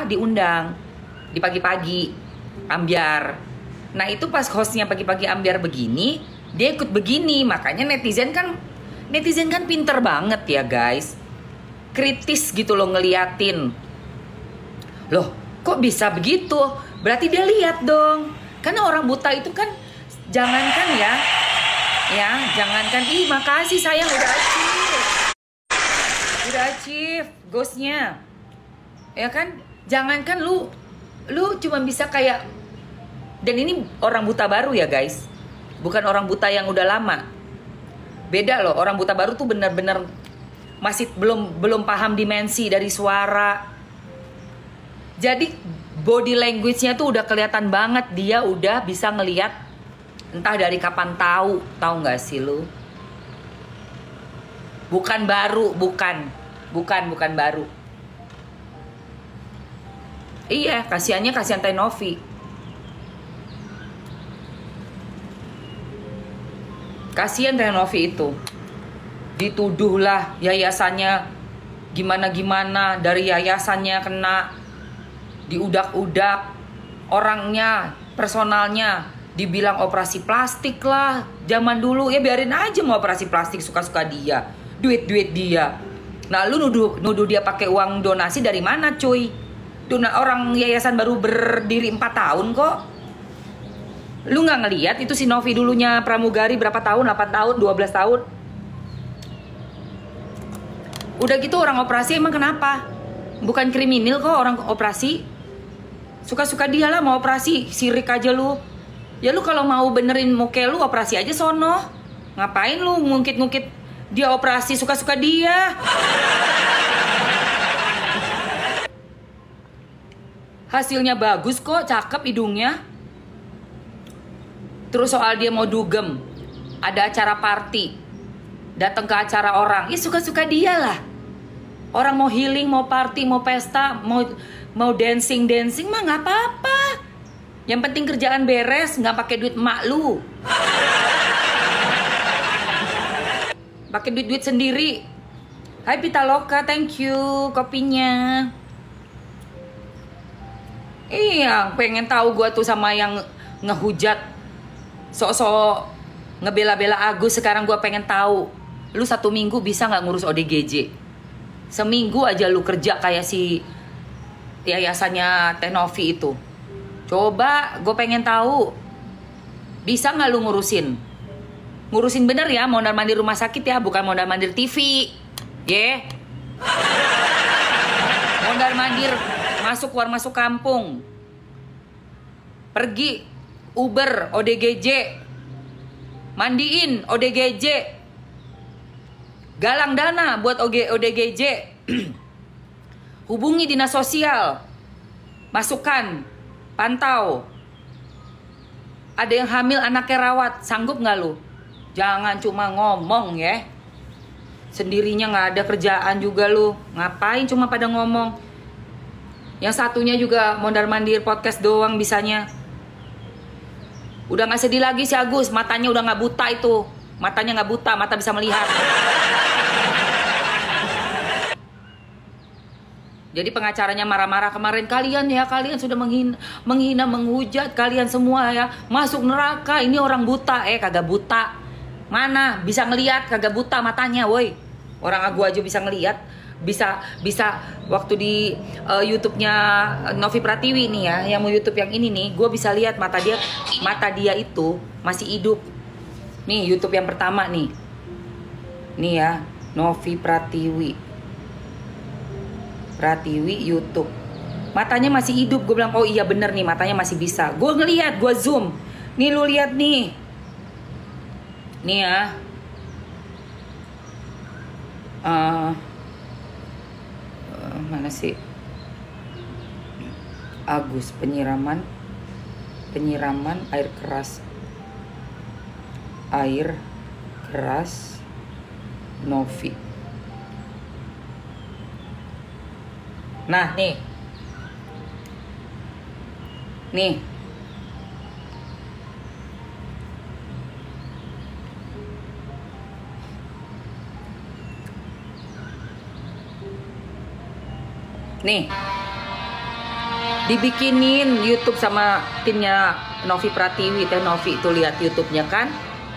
diundang di pagi-pagi ambiar. Nah itu pas hostnya pagi-pagi ambiar begini, dia ikut begini, makanya netizen kan pinter banget ya guys. Kritis gitu loh ngeliatin. Loh kok bisa begitu? Berarti dia lihat dong. Karena orang buta itu kan jangankan ya jangankan makasih sayang udah achieve ghostnya ya kan, jangankan lu cuma bisa kayak, dan ini orang buta baru ya guys, bukan orang buta yang udah lama, beda loh. Orang buta baru tuh bener-bener masih belum paham dimensi dari suara. Jadi body language-nya tuh udah kelihatan banget dia udah bisa ngelihat entah dari kapan tahu nggak sih lu? Bukan baru. Iya, kasihan Teh Novi. Kasihan Teh Novi itu. Dituduhlah yayasannya gimana dari yayasannya kena diudak-udak, orangnya, personalnya dibilang operasi plastik lah. Zaman dulu ya biarin aja mau operasi plastik, suka-suka dia, duit dia. Nah lu nuduh dia pakai uang donasi dari mana cuy? Orang yayasan baru berdiri 4 tahun kok. Lu nggak ngelihat itu si Novi dulunya pramugari berapa tahun? 8 tahun, 12 tahun. Udah gitu orang operasi emang kenapa? Bukan kriminal kok orang operasi. Suka-suka dia lah mau operasi, sirik aja lu. Ya lu kalau mau benerin muka lu operasi aja sono. Ngapain lu ngungkit-ngungkit dia operasi, suka-suka dia. Hasilnya bagus kok, cakep hidungnya. Terus soal dia mau dugem, ada acara party, datang ke acara orang, ya suka-suka dia lah. Orang mau healing, mau party, mau pesta, mau dancing mah nggak apa-apa. Yang penting kerjaan beres, nggak pakai duit emak lu. Pakai duit sendiri. Hai Pitaloka, thank you kopinya. Iya, pengen tahu gua tuh sama yang ngehujat, sok-sok ngebela-bela Agus. Sekarang gua pengen tahu, lu 1 minggu bisa nggak ngurus ODGJ? Seminggu aja lu kerja kayak si yayasannya Teh Novi itu. Coba, gue pengen tahu, bisa nggak lu ngurusin? Ngurusin bener ya, mondar-mandir rumah sakit ya, bukan mondar-mandir TV, ya. Mondar-mandir masuk keluar masuk kampung, pergi Uber, ODGJ, mandiin ODGJ, galang dana buat ODGJ, hubungi dinas sosial, masukkan, pantau. Ada yang hamil anaknya rawat, sanggup nggak lu? Jangan cuma ngomong ya. Sendirinya nggak ada kerjaan juga lu. Ngapain cuma pada ngomong? Yang satunya juga mondar-mandir podcast doang bisanya. Udah nggak sedih lagi si Agus, matanya udah nggak buta itu. Matanya nggak buta, mata bisa melihat. Jadi pengacaranya marah-marah kemarin, kalian sudah menghina, menghujat kalian semua ya, masuk neraka. Ini orang buta, kagak buta. Mana bisa ngelihat, kagak buta matanya, woi. Orang gua aja bisa ngelihat, bisa waktu di YouTube-nya Novi Pratiwi nih ya, yang mau YouTube yang ini nih, gua bisa lihat mata dia itu masih hidup. Nih YouTube yang pertama nih. Nih ya, Novi Pratiwi YouTube, matanya masih hidup. Gue bilang oh iya bener nih, matanya masih bisa. Gue ngeliat, gue zoom. Nih lu lihat nih ya. Mana sih Agus, penyiraman air keras. air keras Novi. Nah, nih. Nih. Nih. Dibikinin YouTube sama timnya Novi Pratiwi, Teh Novi itu, lihat YouTube-nya kan?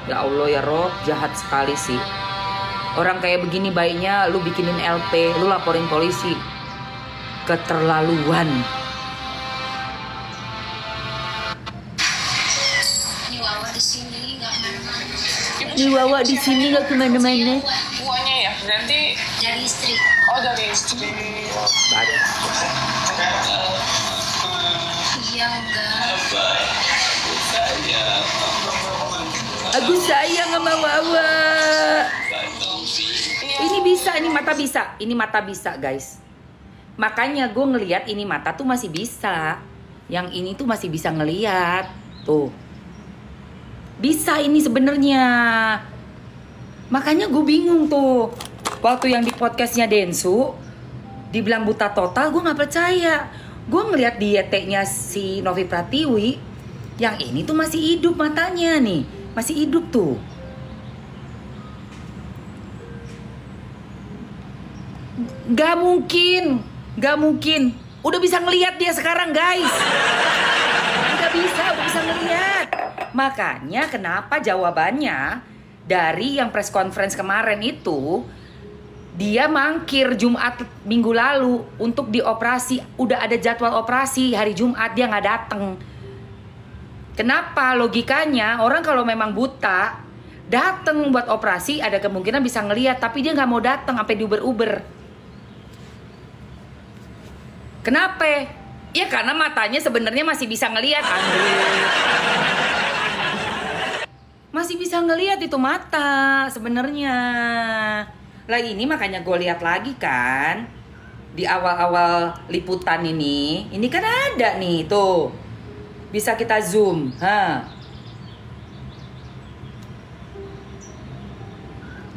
Ya Allah ya Rob, jahat sekali sih. Orang kayak begini baiknya lu bikinin LP, lu laporin polisi. Keterlaluan. Ini Wawa di sini nggak kemana-mana. Ini Wawa di sini nggak kemana-mana. Buahnya ya, berarti Dari istri. oh dari istri. Baik. Iya enggak. Aku sayang sama Wawa. Ini bisa, ini mata bisa, ini mata bisa guys. Makanya gue ngelihat ini mata tuh masih bisa. Yang ini tuh masih bisa ngelihat. Tuh. Bisa ini sebenarnya. Makanya gue bingung tuh. Waktu yang di podcastnya Densu dibilang buta total, gue nggak percaya. Gue ngelihat di YT-nya si Novi Pratiwi, yang ini tuh masih hidup matanya nih, masih hidup tuh. Gak mungkin, gak mungkin. Udah bisa ngelihat dia sekarang guys. Udah bisa ngelihat. Makanya kenapa jawabannya dari yang press conference kemarin itu, dia mangkir Jumat minggu lalu untuk dioperasi. Udah ada jadwal operasi hari Jumat, dia nggak dateng. Kenapa? Logikanya orang kalau memang buta dateng buat operasi ada kemungkinan bisa ngelihat, tapi dia nggak mau dateng sampai diuber-uber. Kenapa? Ya karena matanya sebenarnya masih bisa ngelihat, Andre. Masih bisa ngelihat itu mata sebenarnya. Lah ini makanya gue lihat lagi kan di awal-awal liputan ini kan ada nih tuh, bisa kita zoom,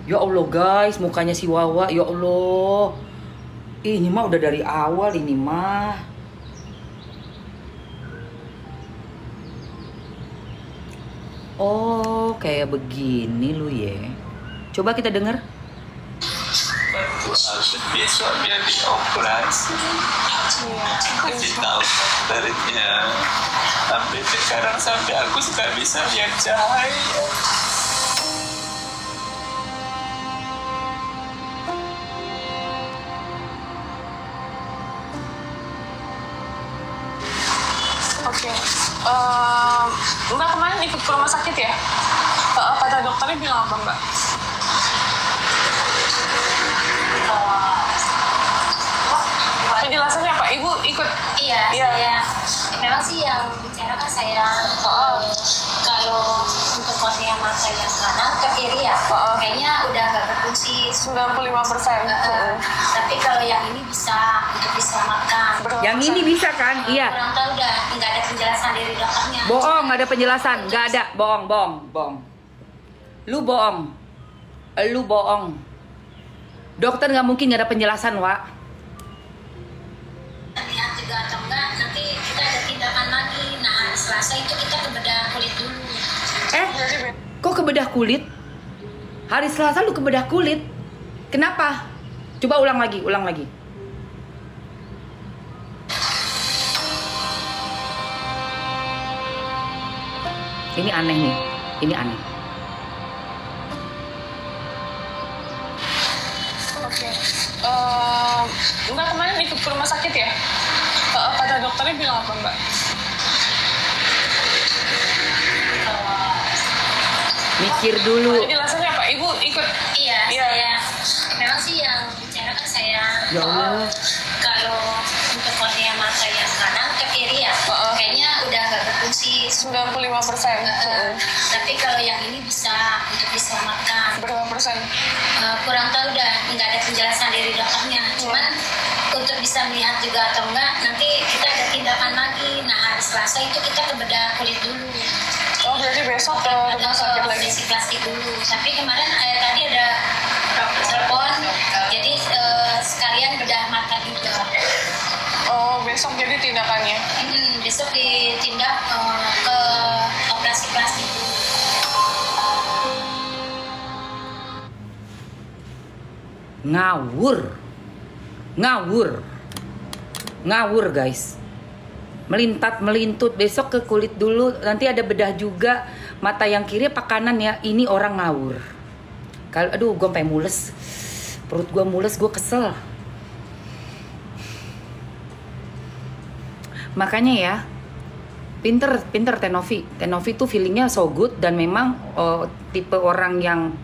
Ya Allah guys, mukanya si Wawa, ya Allah, ini mah udah dari awal ini mah. Oh kayak begini lu ya. Coba kita dengar. Besok dia dioperasi. Kasih tahu dokternya. Sampai sekarang sampai aku sudah bisa lihat cahaya. Oke. Mbak kemarin ikut ke rumah sakit ya? Kata dokternya bilang apa Mbak? Penjelasannya apa? Ibu ikut? Iya, saya memang sih yang bicara kan saya kalau untuk kornea mata yang kanan ke kiri ya, kayaknya udah nggak berfungsi 95%. Tapi kalau yang ini bisa untuk diselamatkan. Yang ini bisa kan? Iya. Kurang tahu udah nggak ada penjelasan dari dokternya. Bohong, nggak ada penjelasan, nggak ada, bohong. Lu bohong. Dokter nggak mungkin nggak ada penjelasan, Wak. Lihat juga atau enggak, nanti kita ada tindakan lagi. Nah, hari Selasa itu kita ke bedah kulit dulu. Kok ke bedah kulit? Hari Selasa lu ke bedah kulit? Kenapa? Coba ulang lagi. Ini aneh nih, ini aneh. Oke. Mbak kemarin ikut ke rumah sakit ya? Kata dokternya bilang apa Mbak? Mikir dulu. Penjelasannya apa? Ibu ikut? Iya. Saya memang sih yang bicara kan saya. Ya Allah. Kalau untuk kornea mata yang kanan ke kiri ya, kayaknya udah nggak berfungsi 95%. Tapi kalau yang ini bisa untuk diselamatkan. Berapa persen? Kurang tahu udah nggak ada penjelasan dari dokternya. Cuman untuk bisa melihat juga atau enggak, nanti kita ada tindakan lagi. Nah, hari Selasa itu kita ke bedah kulit dulu. berarti besok ke rumah sakit lagi. Operasi plastik dulu. Tapi kemarin tadi ada telepon, jadi sekalian bedah mata juga. Oh, besok jadi tindakannya? Besok ditindak ke operasi plastik dulu. Ngawur guys. Melintut besok ke kulit dulu, nanti ada bedah juga. Mata yang kiri apa kanan ya, ini orang ngawur. Kalau aduh gue sampai mules, perut gue mules, gue kesel. Makanya ya, pinter Tenovi tuh feelingnya so good, dan memang tipe orang yang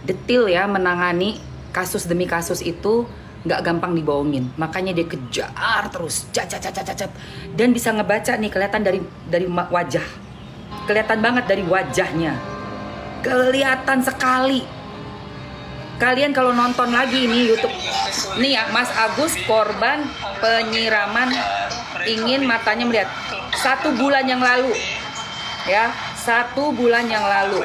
detail ya menangani kasus demi kasus itu, nggak gampang dibohongin. Makanya dia kejar terus, cat, dan bisa ngebaca nih, kelihatan dari wajah, kelihatan banget dari wajahnya, kelihatan sekali. Kalian kalau nonton lagi ini YouTube, nih ya, Mas Agus korban penyiraman, ingin matanya melihat 1 bulan yang lalu, ya 1 bulan yang lalu.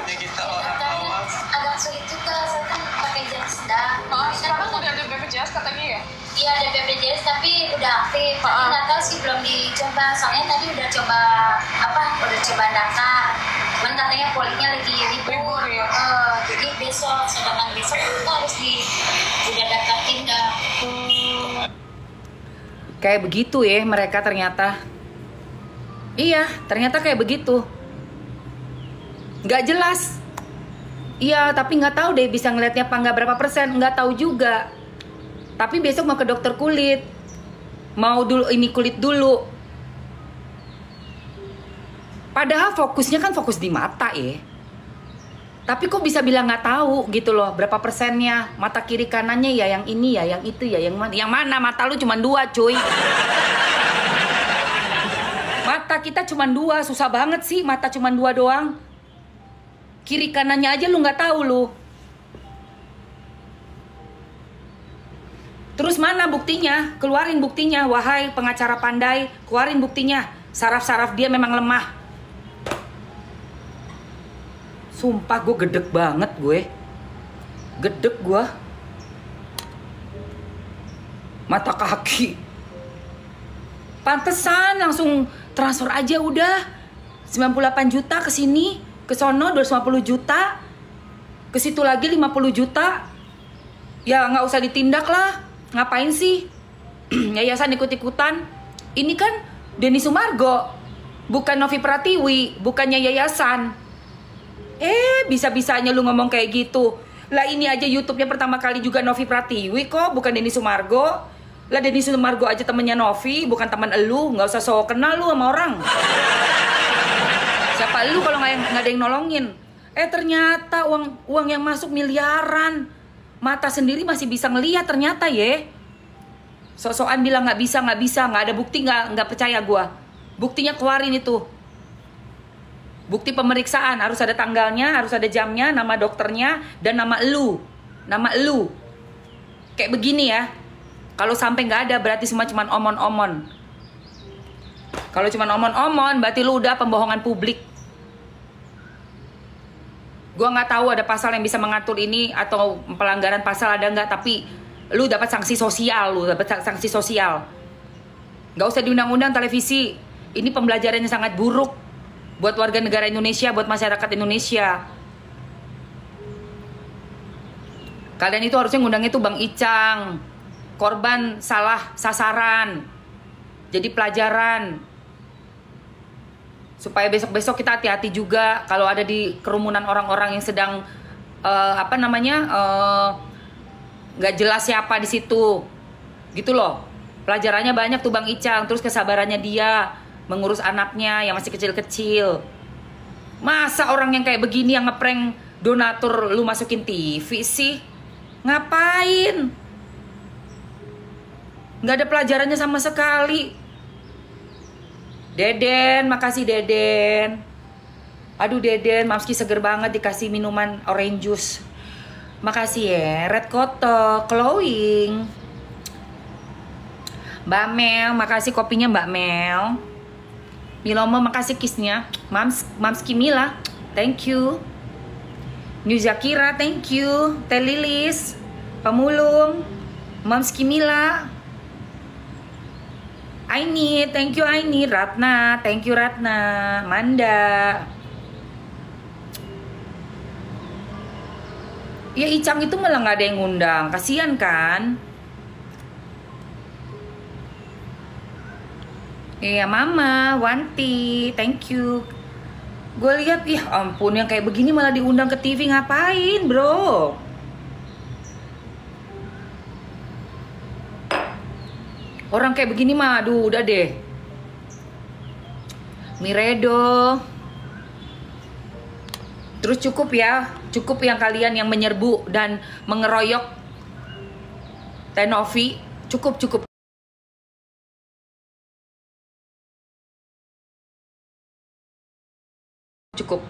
Agak sulit juga, saya kan pakai jas sedang. Sekarang udah ada BPJS katanya ya? Iya ada BPJS tapi udah aktif. Tapi nggak tahu sih, belum dicoba. Soalnya tadi udah coba udah coba daftar. Cuman katanya polinya lagi libur ya. Jadi besok, sedangkan besok kita harus udah daftar tindak. Kayak begitu ya mereka ternyata. Iya, ternyata kayak begitu. Nggak jelas. Iya, tapi nggak tahu deh bisa ngelihatnya apa nggak, berapa persen, nggak tahu juga. Tapi besok mau ke dokter kulit, mau dulu ini kulit dulu. Padahal fokusnya kan fokus di mata ya. Tapi kok bisa bilang nggak tahu gitu loh, berapa persennya, mata kiri kanannya ya, yang ini ya, yang itu ya, yang mana mata lu cuma 2 cuy. Mata kita cuma 2, susah banget sih mata cuma 2 doang. Kiri kanannya aja lu nggak tahu lu. Terus mana buktinya? Keluarin buktinya, wahai pengacara pandai, keluarin buktinya. Saraf-saraf dia memang lemah. Sumpah gue gedek banget gue. Gedek gue. Mata kaki. Pantesan langsung transfer aja udah. 98 juta ke sini, ke sono 250 juta. Ke situ lagi 50 juta. Ya nggak usah ditindak lah. Ngapain sih yayasan ikut-ikutan? Ini kan Denny Sumargo, bukan Novi Pratiwi, bukannya yayasan. Bisa-bisanya lu ngomong kayak gitu. Lah ini aja YouTube-nya pertama kali juga Novi Pratiwi kok, bukan Denny Sumargo. Lah Denny Sumargo aja temennya Novi, bukan teman elu. Nggak usah sok kenal lu sama orang. Siapa lu kalau nggak ada yang nolongin? Ternyata uang yang masuk miliaran. Mata sendiri masih bisa ngelihat ternyata ya. Sok-sokan bilang nggak bisa, nggak ada bukti, nggak percaya gua. Buktinya keluarin itu. Bukti pemeriksaan harus ada tanggalnya, harus ada jamnya, nama dokternya, dan nama elu. Nama elu. Kayak begini ya. Kalau sampai nggak ada berarti semua cuma omon-omon. Kalau cuma omon-omon berarti lu udah pembohongan publik. Gua nggak tahu ada pasal yang bisa mengatur ini atau pelanggaran pasal ada nggak, tapi lu dapat sanksi sosial, Nggak usah di undang-undang televisi. Ini pembelajarannya sangat buruk buat warga negara Indonesia, buat masyarakat Indonesia. Kalian itu harusnya ngundangnya tuh Bang Icang, korban salah sasaran, jadi pelajaran. Supaya besok-besok kita hati-hati juga kalau ada di kerumunan orang-orang yang sedang nggak jelas siapa di situ, gitu loh. Pelajarannya banyak tuh Bang Icang. Terus kesabarannya dia mengurus anaknya yang masih kecil-kecil. Masa orang yang kayak begini yang ngeprank donatur lu masukin TV sih? Ngapain? Nggak ada pelajarannya sama sekali. Deden, makasih Deden. Aduh Deden, Mamski seger banget dikasih minuman orange juice. Makasih ya, Red Koto, glowing. Mbak Mel, makasih kopinya Mbak Mel. Miloma makasih kissnya. Mams Kimila, thank you. New Zakira, thank you. Teh Lilis, Pemulung, Mams Kimila. Aini, thank you Aini. Ratna, thank you Ratna. Manda. Ya Icang itu malah nggak ada yang ngundang, kasihan kan? Iya Mama, Wanti, thank you. Gue lihat, ya ampun yang kayak begini malah diundang ke TV, ngapain bro? Orang kayak begini mah, aduh udah deh. Miredo. Terus cukup ya, cukup yang kalian yang menyerbu dan mengeroyok Tenovi, cukup. Cukup.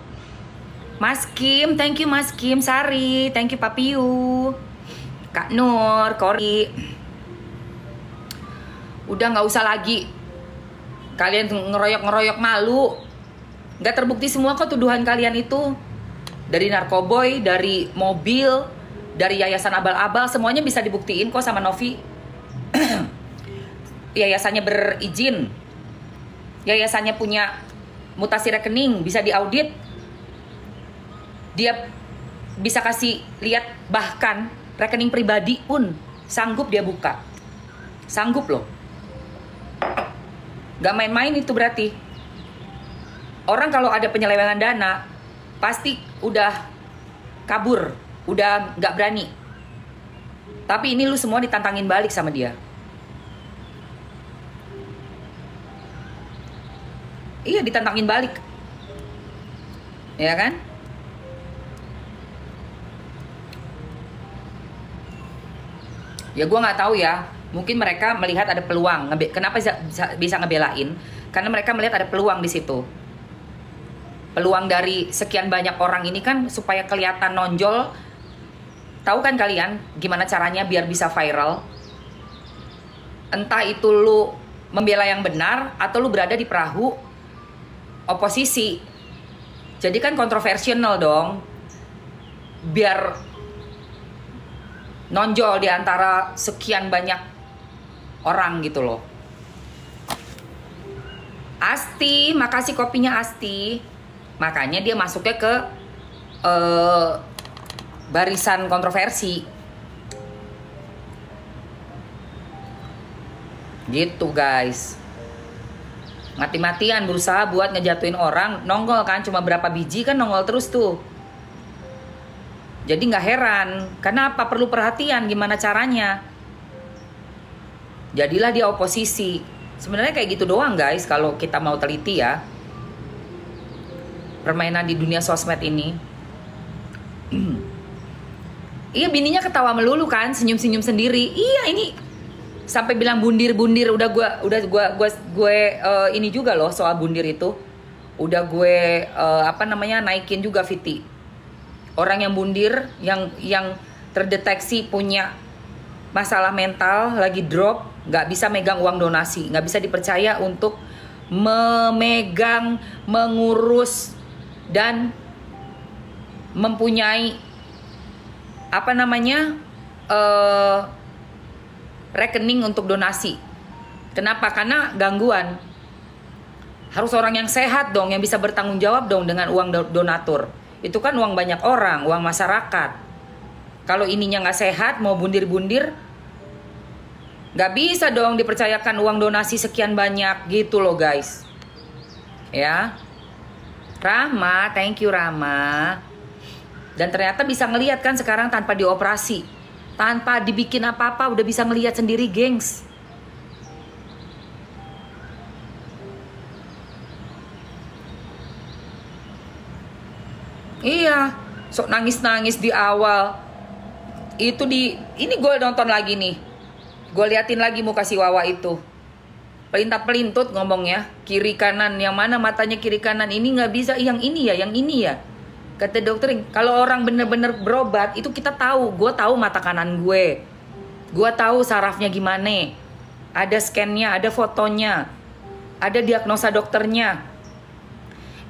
Mas Kim, thank you Mas Kim. Sari, thank you Papiu. Kak Nur, Kori. Udah nggak usah lagi kalian ngeroyok malu. Nggak terbukti semua kok tuduhan kalian itu. Dari narkoboy, dari mobil, dari yayasan abal-abal, semuanya bisa dibuktiin kok sama Novi. Yayasannya berizin. Yayasannya punya mutasi rekening, bisa diaudit. Dia bisa kasih lihat, bahkan rekening pribadi pun sanggup dia buka. Sanggup loh. Gak main-main itu berarti. Orang kalau ada penyelewengan dana pasti udah kabur, udah gak berani. Tapi ini lu semua ditantangin balik sama dia. Iya, ditantangin balik. Ya kan? Ya gue nggak tahu ya. Mungkin mereka melihat ada peluang. Kenapa bisa ngebelain? Karena mereka melihat ada peluang di situ. Peluang dari sekian banyak orang ini kan supaya kelihatan nonjol. Tahu kan kalian gimana caranya biar bisa viral? Entah itu lu membela yang benar atau lu berada di perahu oposisi. Jadi kan kontroversial dong. Biar nonjol di antara sekian banyak orang gitu loh. Asti, makasih kopinya Asti. Makanya dia masuknya ke barisan kontroversi. Gitu guys. Mati-matian berusaha buat ngejatuhin orang, nongol kan, cuma berapa biji kan nongol terus tuh. Jadi nggak heran, kenapa perlu perhatian gimana caranya. Jadilah dia oposisi. Sebenarnya kayak gitu doang guys kalau kita mau teliti ya. Permainan di dunia sosmed ini. Iya, bininya ketawa melulu kan, senyum-senyum sendiri. Iya, ini sampai bilang bundir-bundir. Udah gue ini juga loh soal bundir itu. Udah gue naikin juga Viti. Orang yang bundir, yang terdeteksi punya masalah mental, lagi drop, nggak bisa megang uang donasi, nggak bisa dipercaya untuk memegang, mengurus dan mempunyai rekening untuk donasi. Kenapa? Karena gangguan. Harus orang yang sehat dong, yang bisa bertanggung jawab dong dengan uang donatur. Itu kan uang banyak orang, uang masyarakat. Kalau ininya nggak sehat, mau bundir-bundir, nggak bisa dong dipercayakan uang donasi sekian banyak gitu loh guys. Ya, Rahma, thank you Rahma. Dan ternyata bisa ngelihat kan sekarang tanpa dioperasi, tanpa dibikin apa-apa udah bisa ngelihat sendiri gengs. Iya, sok nangis-nangis di awal. Itu ini gue nonton lagi nih. Gue liatin lagi muka si Wawa itu. Pelintut-pelintut ngomongnya, kiri kanan, yang mana matanya kiri kanan, ini nggak bisa, yang ini ya. Kata dokter, kalau orang bener-bener berobat, itu kita tahu. Gue tahu mata kanan gue. Gue tahu sarafnya gimana. Ada scan-nya, ada fotonya. ada diagnosa dokternya.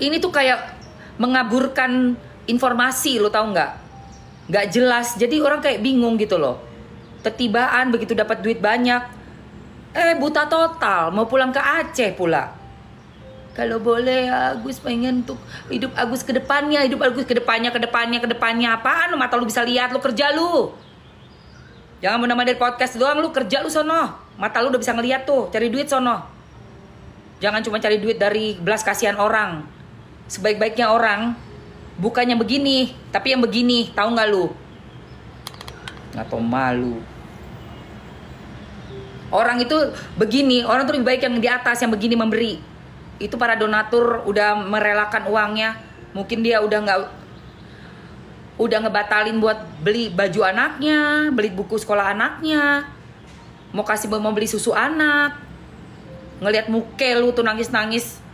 Ini tuh kayak mengaburkan informasi, lo tahu nggak? Nggak jelas, jadi orang kayak bingung gitu loh. Ketibaan begitu dapat duit banyak, buta total, mau pulang ke Aceh pula. Kalau boleh Agus pengen untuk hidup Agus ke depannya, kedepannya apaan? Lu mata lu bisa lihat, lu kerja lu. Jangan menambah dari podcast doang, lu kerja lu sono. Mata lu udah bisa ngeliat tuh, cari duit sono. Jangan cuma cari duit dari belas kasihan orang. Sebaik-baiknya orang bukannya begini, tapi yang begini, tahu nggak lu? Nggak tau malu. Orang itu begini, orang tuh lebih baik yang di atas, yang begini memberi. Itu para donatur udah merelakan uangnya. Mungkin dia udah ngebatalin buat beli baju anaknya, beli buku sekolah anaknya, mau beli susu anak. Ngelihat muka lu tuh nangis-nangis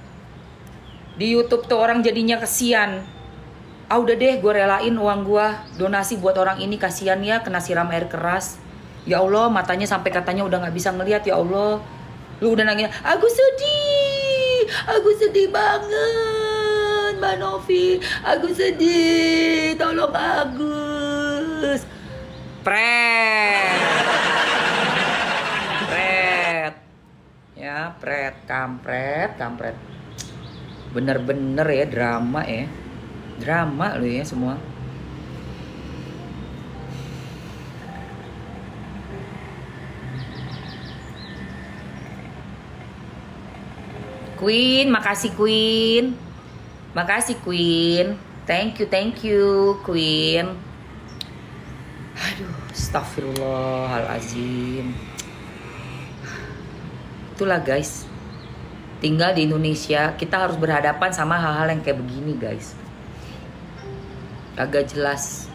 di YouTube tuh orang jadinya kesian. Udah deh, gue relain uang gue donasi buat orang ini, kasihan ya, kena siram air keras. Ya Allah, matanya sampai katanya udah nggak bisa ngelihat. Ya Allah, lu udah nangis. Aku sedih banget, Mbak Novi. Aku sedih, tolong Agus. Pret. Ya, kampret. Bener-bener ya, drama lo ya semua. Queen, makasih Queen. Thank you Queen. Aduh, astagfirullahalazim. Itulah guys, tinggal di Indonesia kita harus berhadapan sama hal-hal yang kayak begini guys. Agak jelas.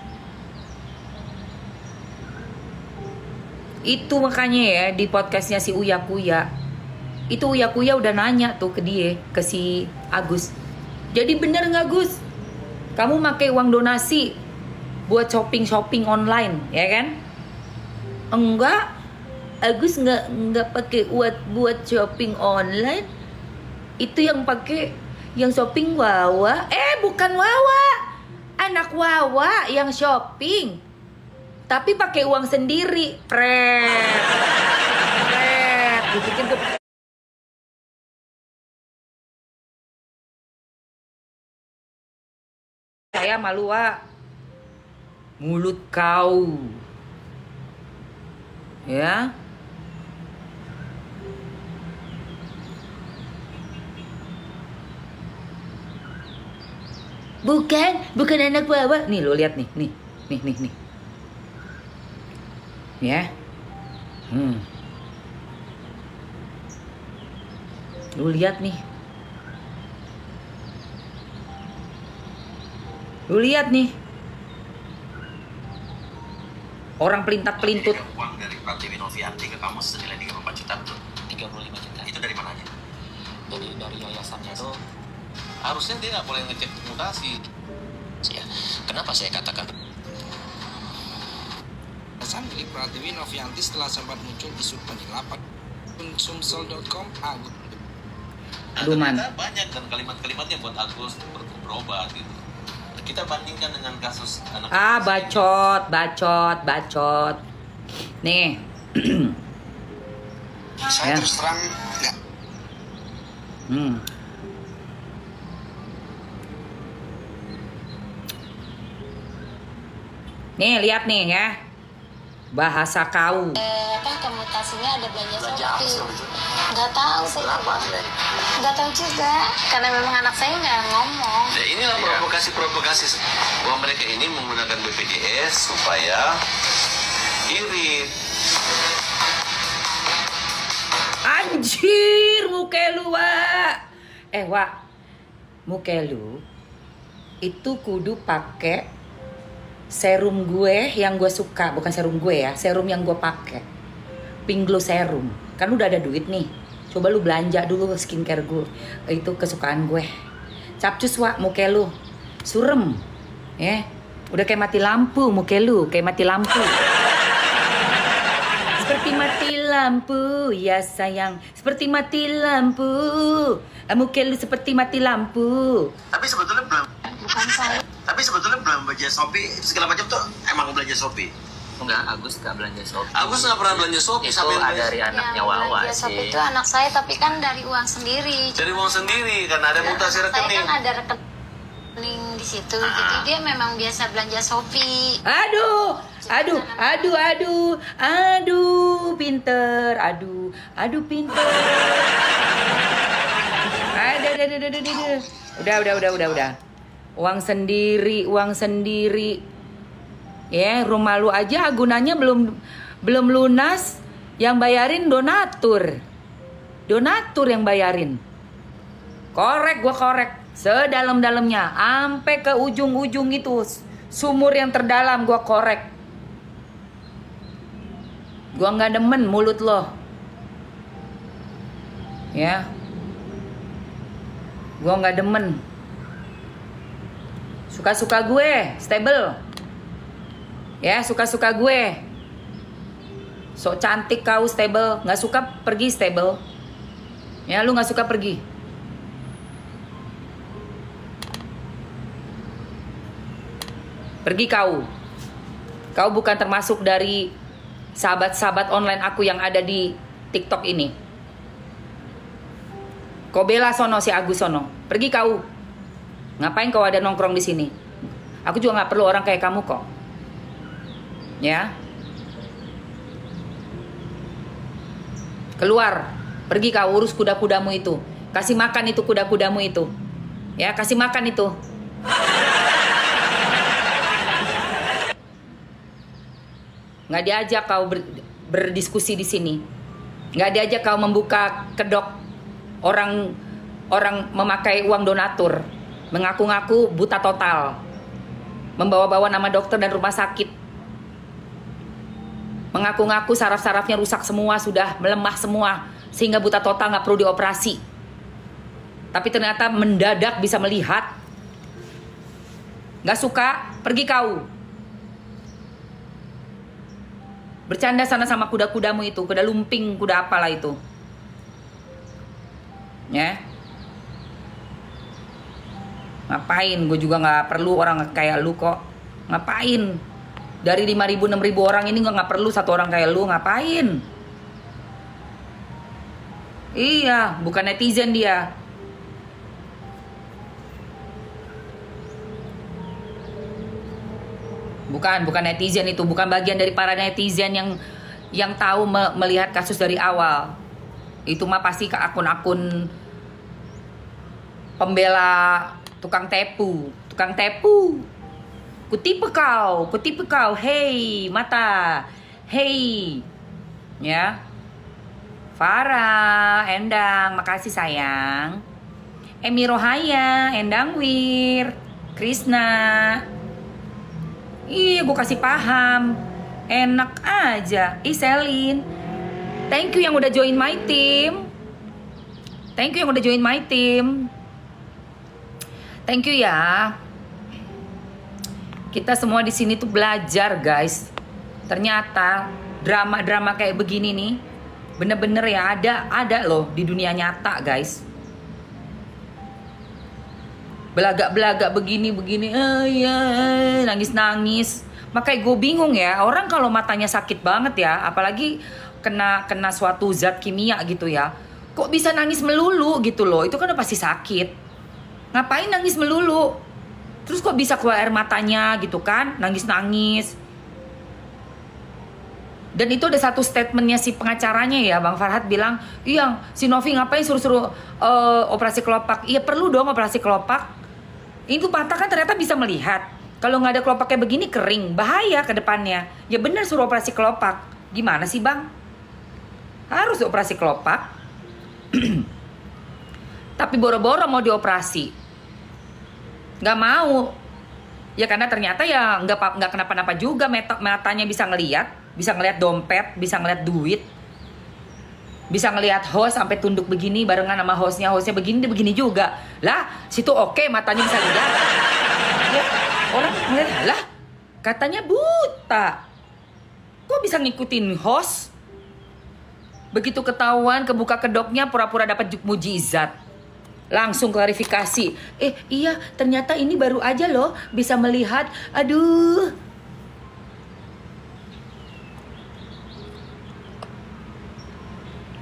Itu makanya ya di podcastnya si Uya Kuya, itu Uya Kuya udah nanya tuh ke dia, ke si Agus. Jadi bener nggak Gus? Kamu pakai uang donasi buat shopping online, ya kan? Enggak. Agus nggak pakai buat shopping online. Itu yang pakai yang shopping Wawa. Bukan Wawa, anak Wawa yang shopping, tapi pakai uang sendiri. Pret. Bikin tuh. Saya malu, Wak. Mulut kau. Ya. Bukan anak Wawa. Nih lo lihat nih. Ya. Lu lihat nih. Orang pelintat-pelintut. Uang dari Pratiwi Novianti ke kamu senilai 34 juta betul? 35 juta. Itu dari mana aja? Dari yayasannya tuh. Harusnya dia nggak boleh ngecek mutasi. Ya, kenapa saya katakan Yayasan milik Pratiwi Novianti setelah sempat muncul isu penyelapan Sumsel.com Agus. Aduh man. Banyak dan kalimat-kalimatnya buat Agus berobat gitu. Kita bandingkan dengan kasus anak. Bacot. Nih. Saya terus terang enggak. Nih, lihat nih ya. Bahasa kau. Kan komutasinya ada belanja apa shopping. sih itu? Nggak tahu saya. Kenapa? Nggak tahu juga. Karena memang anak saya nggak ngomong. Ya, inilah provokasi bahwa mereka ini menggunakan BPJS supaya irit. Anjir, muka lu, Wak. Wak. Muka lu itu kudu pakai serum gue yang gue suka, bukan serum gue ya, serum yang gue pakai, Pink Glow Serum. Kan udah ada duit nih, coba lu belanja dulu skincare gue, itu kesukaan gue. Capcus, Wak, muka lu surem, ya, udah kayak mati lampu muka lu, kayak mati lampu. Seperti Seperti mati lampu, ya sayang. Seperti mati lampu. Muka lu seperti mati lampu. Tapi sebetulnya belum. Bukan saya. Tapi sebetulnya belum belanja Shopee segala macam tuh emang belanja Shopee. Enggak, Agus nggak belanja Shopee. Agus nggak pernah belanja Shopee Itu sampai dari anaknya Wawa belanja Shopee sih. itu anak saya, tapi kan dari uang sendiri. dari uang sendiri karena ada mutasi Saya rekening. kan ada rekening di situ, jadi dia memang biasa belanja Shopee. Aduh, pinter, aduh pinter. Udah. Uang sendiri. Ya, rumah lu aja agunannya belum lunas, yang bayarin donatur yang bayarin. Gua korek sedalam-dalamnya, sampai ke ujung-ujung itu sumur yang terdalam gua korek. Gua nggak demen mulut lo, ya. Gua nggak demen. Suka-suka gue, stable. Ya, suka-suka gue. Sok cantik kau, stable. Nggak suka, pergi, stable. Ya, lu nggak suka, pergi. Pergi kau. Kau bukan termasuk dari sahabat-sahabat online aku yang ada di TikTok ini. Kau bela sono si Agus sono. Pergi kau. Ngapain kau ada nongkrong di sini? Aku juga nggak perlu orang kayak kamu kok. Ya. Keluar. Pergi kau, urus kuda-kudamu itu. Kasih makan itu kuda-kudamu itu. Ya, kasih makan itu. Nggak diajak kau berdiskusi di sini. Nggak diajak kau membuka kedok orang memakai uang donatur, mengaku-ngaku buta total, membawa-bawa nama dokter dan rumah sakit, mengaku-ngaku saraf-sarafnya rusak semua, sudah melemah semua, sehingga buta total nggak perlu dioperasi. Tapi ternyata mendadak bisa melihat. Nggak suka, pergi kau. Bercanda sana sama kuda-kudamu itu, kuda lumping, kuda apalah itu. Ya. Ngapain? Gue juga nggak perlu orang kayak lu kok. Ngapain? Dari 5.000 6.000 orang ini nggak perlu satu orang kayak lu. Ngapain? Iya, bukan netizen dia. Bukan netizen itu, bukan bagian dari para netizen yang tahu melihat kasus dari awal. Itu mah pasti ke akun-akun pembela tukang tepu. Kutipu kau, hei mata, hei, ya. Farah, Endang, makasih sayang. Emi Rohaya, Endang Wir, Krisna. Iya, gue kasih paham. Enak aja. Selin, thank you yang udah join my team. Thank you ya. Kita semua di sini tuh belajar, guys. Ternyata drama-drama kayak begini nih, bener-bener ya ada loh di dunia nyata, guys. Belagak-belagak begini, nangis-nangis. Makanya gue bingung ya, orang kalau matanya sakit banget ya, apalagi kena suatu zat kimia gitu ya, kok bisa nangis melulu gitu loh. Itu kan udah pasti sakit. Ngapain nangis melulu? Terus kok bisa keluar air matanya gitu kan, nangis-nangis. Dan itu ada satu statementnya si pengacaranya ya, Bang Farhad bilang, iya si Novi ngapain suruh-suruh operasi kelopak. Iya perlu dong operasi kelopak. Itu mata kan ternyata bisa melihat. Kalau nggak ada kelopak kayak begini kering, bahaya ke depannya. Ya bener suruh operasi kelopak. Gimana sih Bang? Harus operasi kelopak. Tapi boro-boro mau dioperasi. Nggak mau. Ya karena ternyata ya nggak kenapa-napa juga, matanya bisa ngelihat dompet, bisa ngelihat duit, bisa ngelihat host sampai tunduk begini barengan sama hostnya begini juga lah. Situ oke, matanya bisa lihat. Ya, orang ngeliat lah katanya buta, kok bisa ngikutin host? Begitu ketahuan, kebuka kedoknya pura-pura dapat mujizat. Langsung klarifikasi. Iya, ternyata ini baru aja loh bisa melihat. Aduh.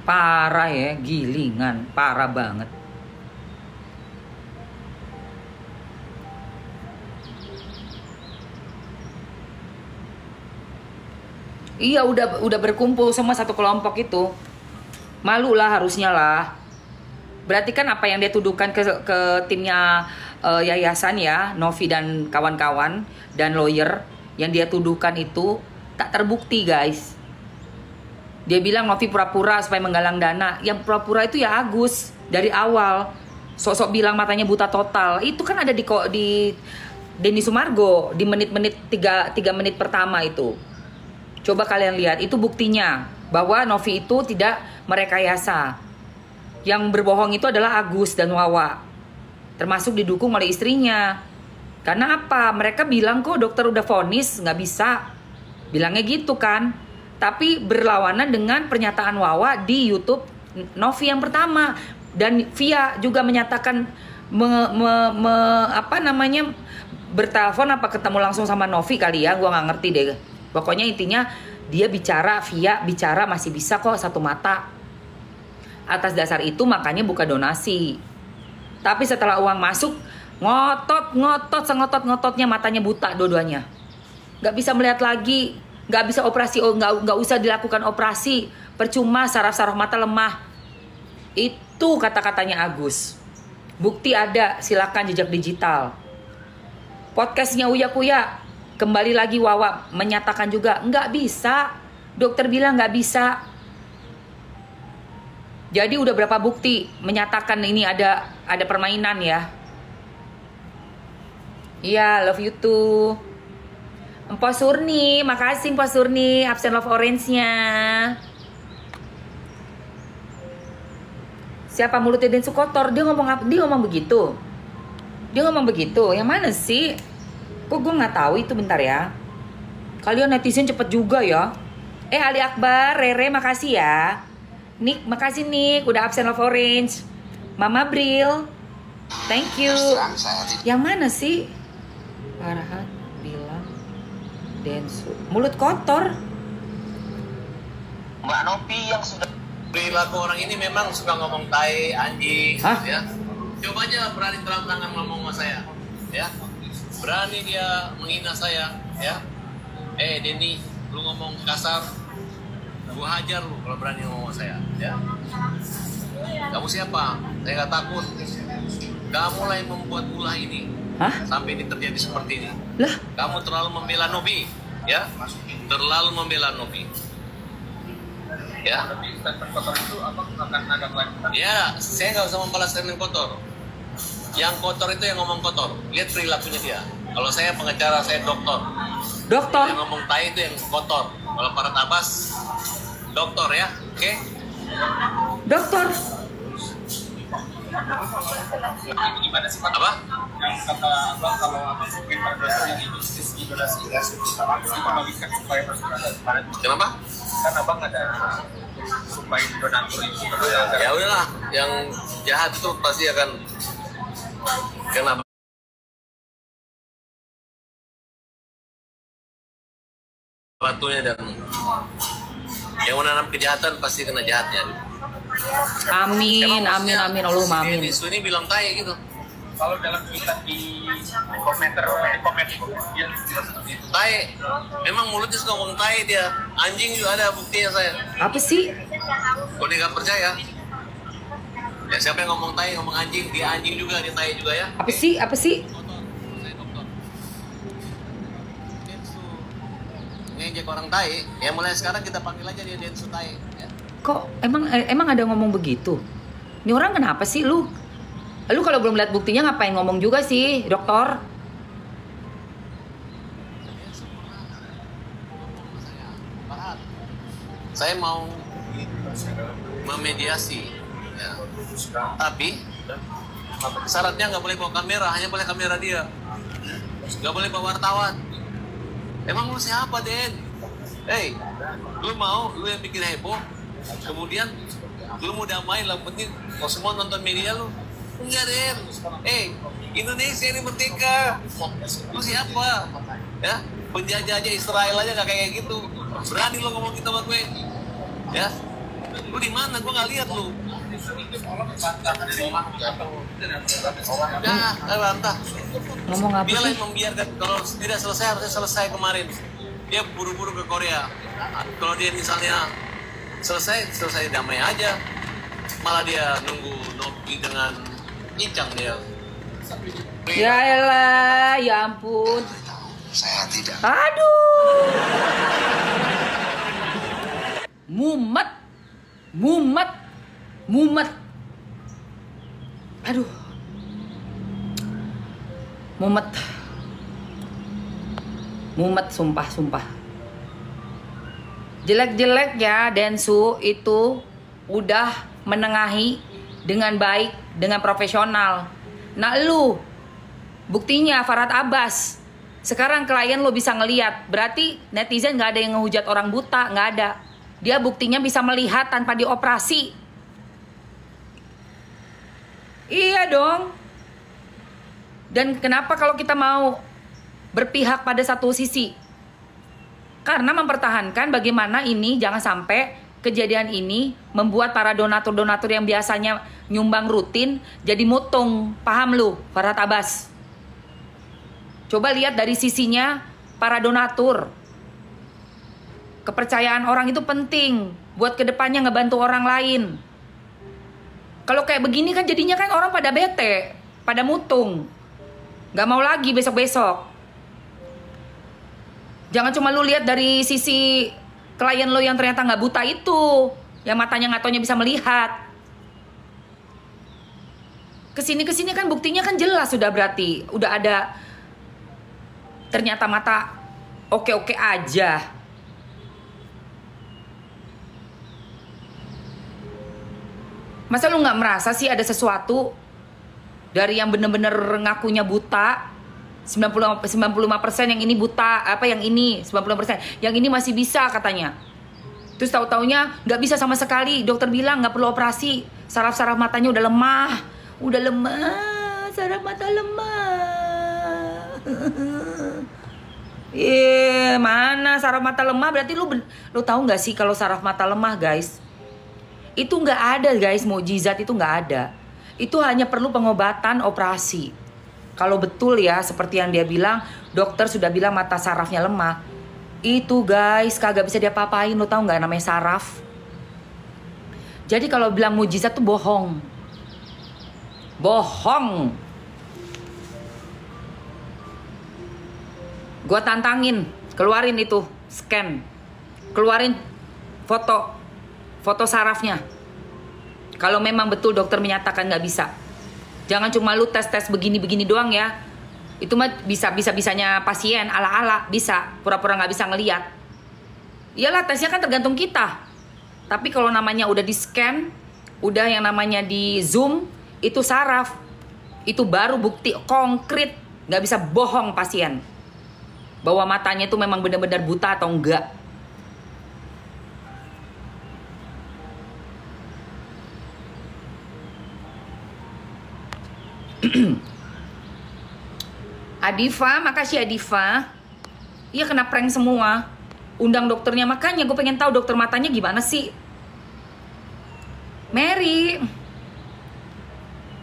Parah ya, gilingan. Parah banget. Iya, udah berkumpul semua satu kelompok itu. Malu lah harusnya lah. Berarti kan apa yang dia tuduhkan ke timnya yayasan ya, Novi dan kawan-kawan dan lawyer, yang dia tuduhkan itu tak terbukti, guys. Dia bilang Novi pura-pura supaya menggalang dana. Yang pura-pura itu ya Agus dari awal. Sok-sok bilang matanya buta total. Itu kan ada di Denny Sumargo di menit-menit 3 menit pertama itu. Coba kalian lihat, itu buktinya bahwa Novi itu tidak merekayasa. Yang berbohong itu adalah Agus dan Wawa. Termasuk didukung oleh istrinya. Karena apa? Mereka bilang kok dokter udah vonis, nggak bisa. Bilangnya gitu kan. Tapi berlawanan dengan pernyataan Wawa di YouTube Novi yang pertama. Dan Via juga menyatakan bertelepon apa ketemu langsung sama Novi kali ya. Gua nggak ngerti deh. Pokoknya intinya dia bicara, Via bicara masih bisa kok satu mata. Atas dasar itu makanya buka donasi. Tapi setelah uang masuk, ngotot-ngototnya matanya buta dua-duanya. Gak bisa melihat lagi, gak bisa operasi, gak usah dilakukan operasi. Percuma, saraf-saraf mata lemah. Itu kata-katanya Agus. Bukti ada, silakan jejak digital. Podcastnya Uya Kuya, kembali lagi Wawa menyatakan juga, gak bisa. Dokter bilang gak bisa. Jadi udah berapa bukti menyatakan ini ada permainan ya. Iya, love you too. Empo Surni, makasih Empo Surni, absen love orange-nya. Siapa mulutnya Densu kotor? Dia ngomong begitu. Dia ngomong begitu. Yang mana sih? Kok gue nggak tahu itu, bentar ya. Kalian netizen cepet juga ya. Ali Akbar, Rere makasih ya. Nick, makasih Nick, udah absen love orange. Mama Bril, thank you. Yang mana sih? Farhan bilang Densu mulut kotor. Mbak Novi yang sudah perilaku orang ini memang suka ngomong tai, anjing, ya. Coba aja berani terang-terangan ngomong sama saya, ya. Berani dia menghina saya, ya. Denny, lu ngomong kasar, gua hajar lu kalau berani ngomong sama saya, ya. Kamu siapa? Saya nggak takut. Kamu lah yang membuat ulah ini. Sampai ini terjadi seperti ini. Lah? Kamu terlalu membela Novi, ya. Terlalu membela Novi. Ya. Kotor itu apa akan ada kelanjutan? Ya, saya nggak usah membalas statement kotor. Yang kotor itu yang ngomong kotor. Lihat perilakunya dia. Kalau saya pengacara, saya dokter. Dokter. Yang ngomong tai itu yang kotor. Kalau para tabas, dokter ya, oke? Dokter. Gimana sih Pak? Apa? Yang kata Abang kalau Abang mungkin pada dasarnya bisnis donasi kita supaya bersemangat. Kenapa? Kan Abang ada supaya donatur itu. Ya udahlah, yang jahat itu pasti akan kena batunya, dan yang menanam kejahatan pasti kena jahatnya. Amin, amin, amin, Allahumma amin. Isu ini bilang tai gitu. Kalau dalam kita di komentar dia seperti itu. Tai, memang mulutnya suka ngomong tai dia. Anjing juga ada buktinya saya. Apa sih? Kalau dia nggak percaya, ya siapa yang ngomong tai, ngomong anjing, dia anjing juga, dia tai juga ya. Apa sih? Apa sih? Ngejek orang tai, ya mulai sekarang kita panggil aja dia Densu tai. Ya. Kok emang ada ngomong begitu? Ini orang kenapa sih lu? Lu kalau belum lihat buktinya ngapain ngomong juga sih, dokter? Saya mau memediasi, ya. Tapi syaratnya nggak boleh bawa kamera, hanya boleh kamera dia. Nggak boleh bawa wartawan. Emang lu siapa, Den? Hey, lu yang bikin heboh? Kemudian lu mau damai lah, penting kalau semua nonton media lu. Enggak, Den. Indonesia ini merdeka. Lu siapa? Ya, penjajah aja Israel aja gak kayak gitu. Berani lu ngomong gitu sama gue. Ya. Lu di mana? Gue gak lihat lu. Ya, bantah. Ngomong apa Dia sih? lah yang membiarkan, kalau tidak selesai harusnya selesai kemarin. Dia buru-buru ke Korea. Kalau dia misalnya selesai damai aja. Malah dia nunggu Nopi dengan Icang dia. Ya elah, ya ampun. Saya tidak. Aduh. Mumet. Aduh. Mumet, sumpah. Jelek-jelek ya, Densu itu udah menengahi dengan baik, dengan profesional. Nah lu, buktinya Farhad Abbas. Sekarang klien lo bisa ngeliat, berarti netizen gak ada yang ngehujat orang buta, gak ada. Dia buktinya bisa melihat tanpa dioperasi. Iya dong. Dan kenapa kalau kita mau berpihak pada satu sisi? Karena mempertahankan bagaimana ini jangan sampai kejadian ini membuat para donatur-donatur yang biasanya nyumbang rutin jadi mutung. Paham lu, Farhad Abbas? Coba lihat dari sisinya para donatur. Kepercayaan orang itu penting buat kedepannya ngebantu orang lain. Kalau kayak begini kan jadinya kan orang pada bete, pada mutung. Gak mau lagi besok-besok. Jangan cuma lu lihat dari sisi klien lo yang ternyata nggak buta itu, yang matanya nggak taunya bisa melihat. Kesini kan buktinya kan jelas sudah, berarti udah ada ternyata mata oke aja. Masa lu nggak merasa sih ada sesuatu dari yang bener-bener ngakunya buta? 95% yang ini buta, apa yang ini 90%, yang ini masih bisa katanya. Terus tahu-taunya nggak bisa sama sekali. Dokter bilang nggak perlu operasi, saraf-saraf matanya udah lemah, saraf mata lemah. Mana saraf mata lemah? Berarti lu tahu nggak sih kalau saraf mata lemah, guys? Itu nggak ada, guys, mukjizat itu nggak ada. Itu hanya perlu pengobatan, operasi. Kalau betul ya, seperti yang dia bilang, dokter sudah bilang mata sarafnya lemah. Itu guys, kagak bisa diapa-apain. Lo tau gak namanya saraf? Jadi kalau bilang mujizat tuh bohong. Bohong. Gua tantangin, keluarin itu, scan. Keluarin foto sarafnya. Kalau memang betul dokter menyatakan gak bisa. Jangan cuma lu tes begini doang ya. Itu mah bisa-bisanya pasien ala-ala, bisa pura-pura nggak bisa ngelihat. Iyalah, tesnya kan tergantung kita. Tapi kalau namanya udah di scan, udah yang namanya di zoom, itu saraf. Itu baru bukti konkret, nggak bisa bohong pasien bahwa matanya itu memang benar-benar buta atau enggak. Adifa, makasih Adifa. Iya, kena prank semua. Undang dokternya, makanya gue pengen tahu dokter matanya gimana sih. Mary,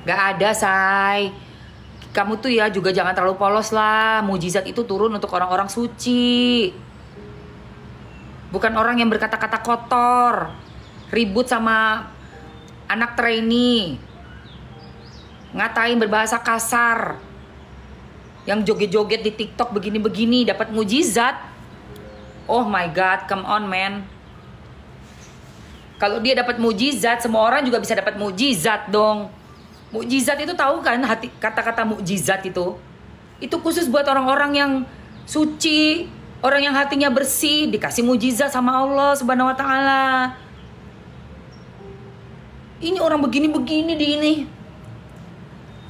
gak ada, say. Kamu tuh ya juga jangan terlalu polos lah. Mujizat itu turun untuk orang-orang suci, bukan orang yang berkata-kata kotor, ribut sama anak trainee, ngatain berbahasa kasar, yang joget-joget di TikTok begini-begini dapat mujizat. Oh my God, come on man. Kalau dia dapat mujizat, semua orang juga bisa dapat mujizat dong. Mujizat itu tahu kan, kata-kata mujizat itu khusus buat orang-orang yang suci, orang yang hatinya bersih, dikasih mujizat sama Allah Subhanahu wa taala. Ini orang begini-begini di ini.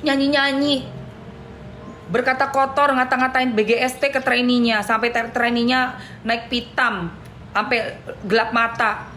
Nyanyi-nyanyi, berkata kotor, ngata-ngatain BGST ke trainee-nya, sampai trainee-nya naik pitam, sampai gelap mata.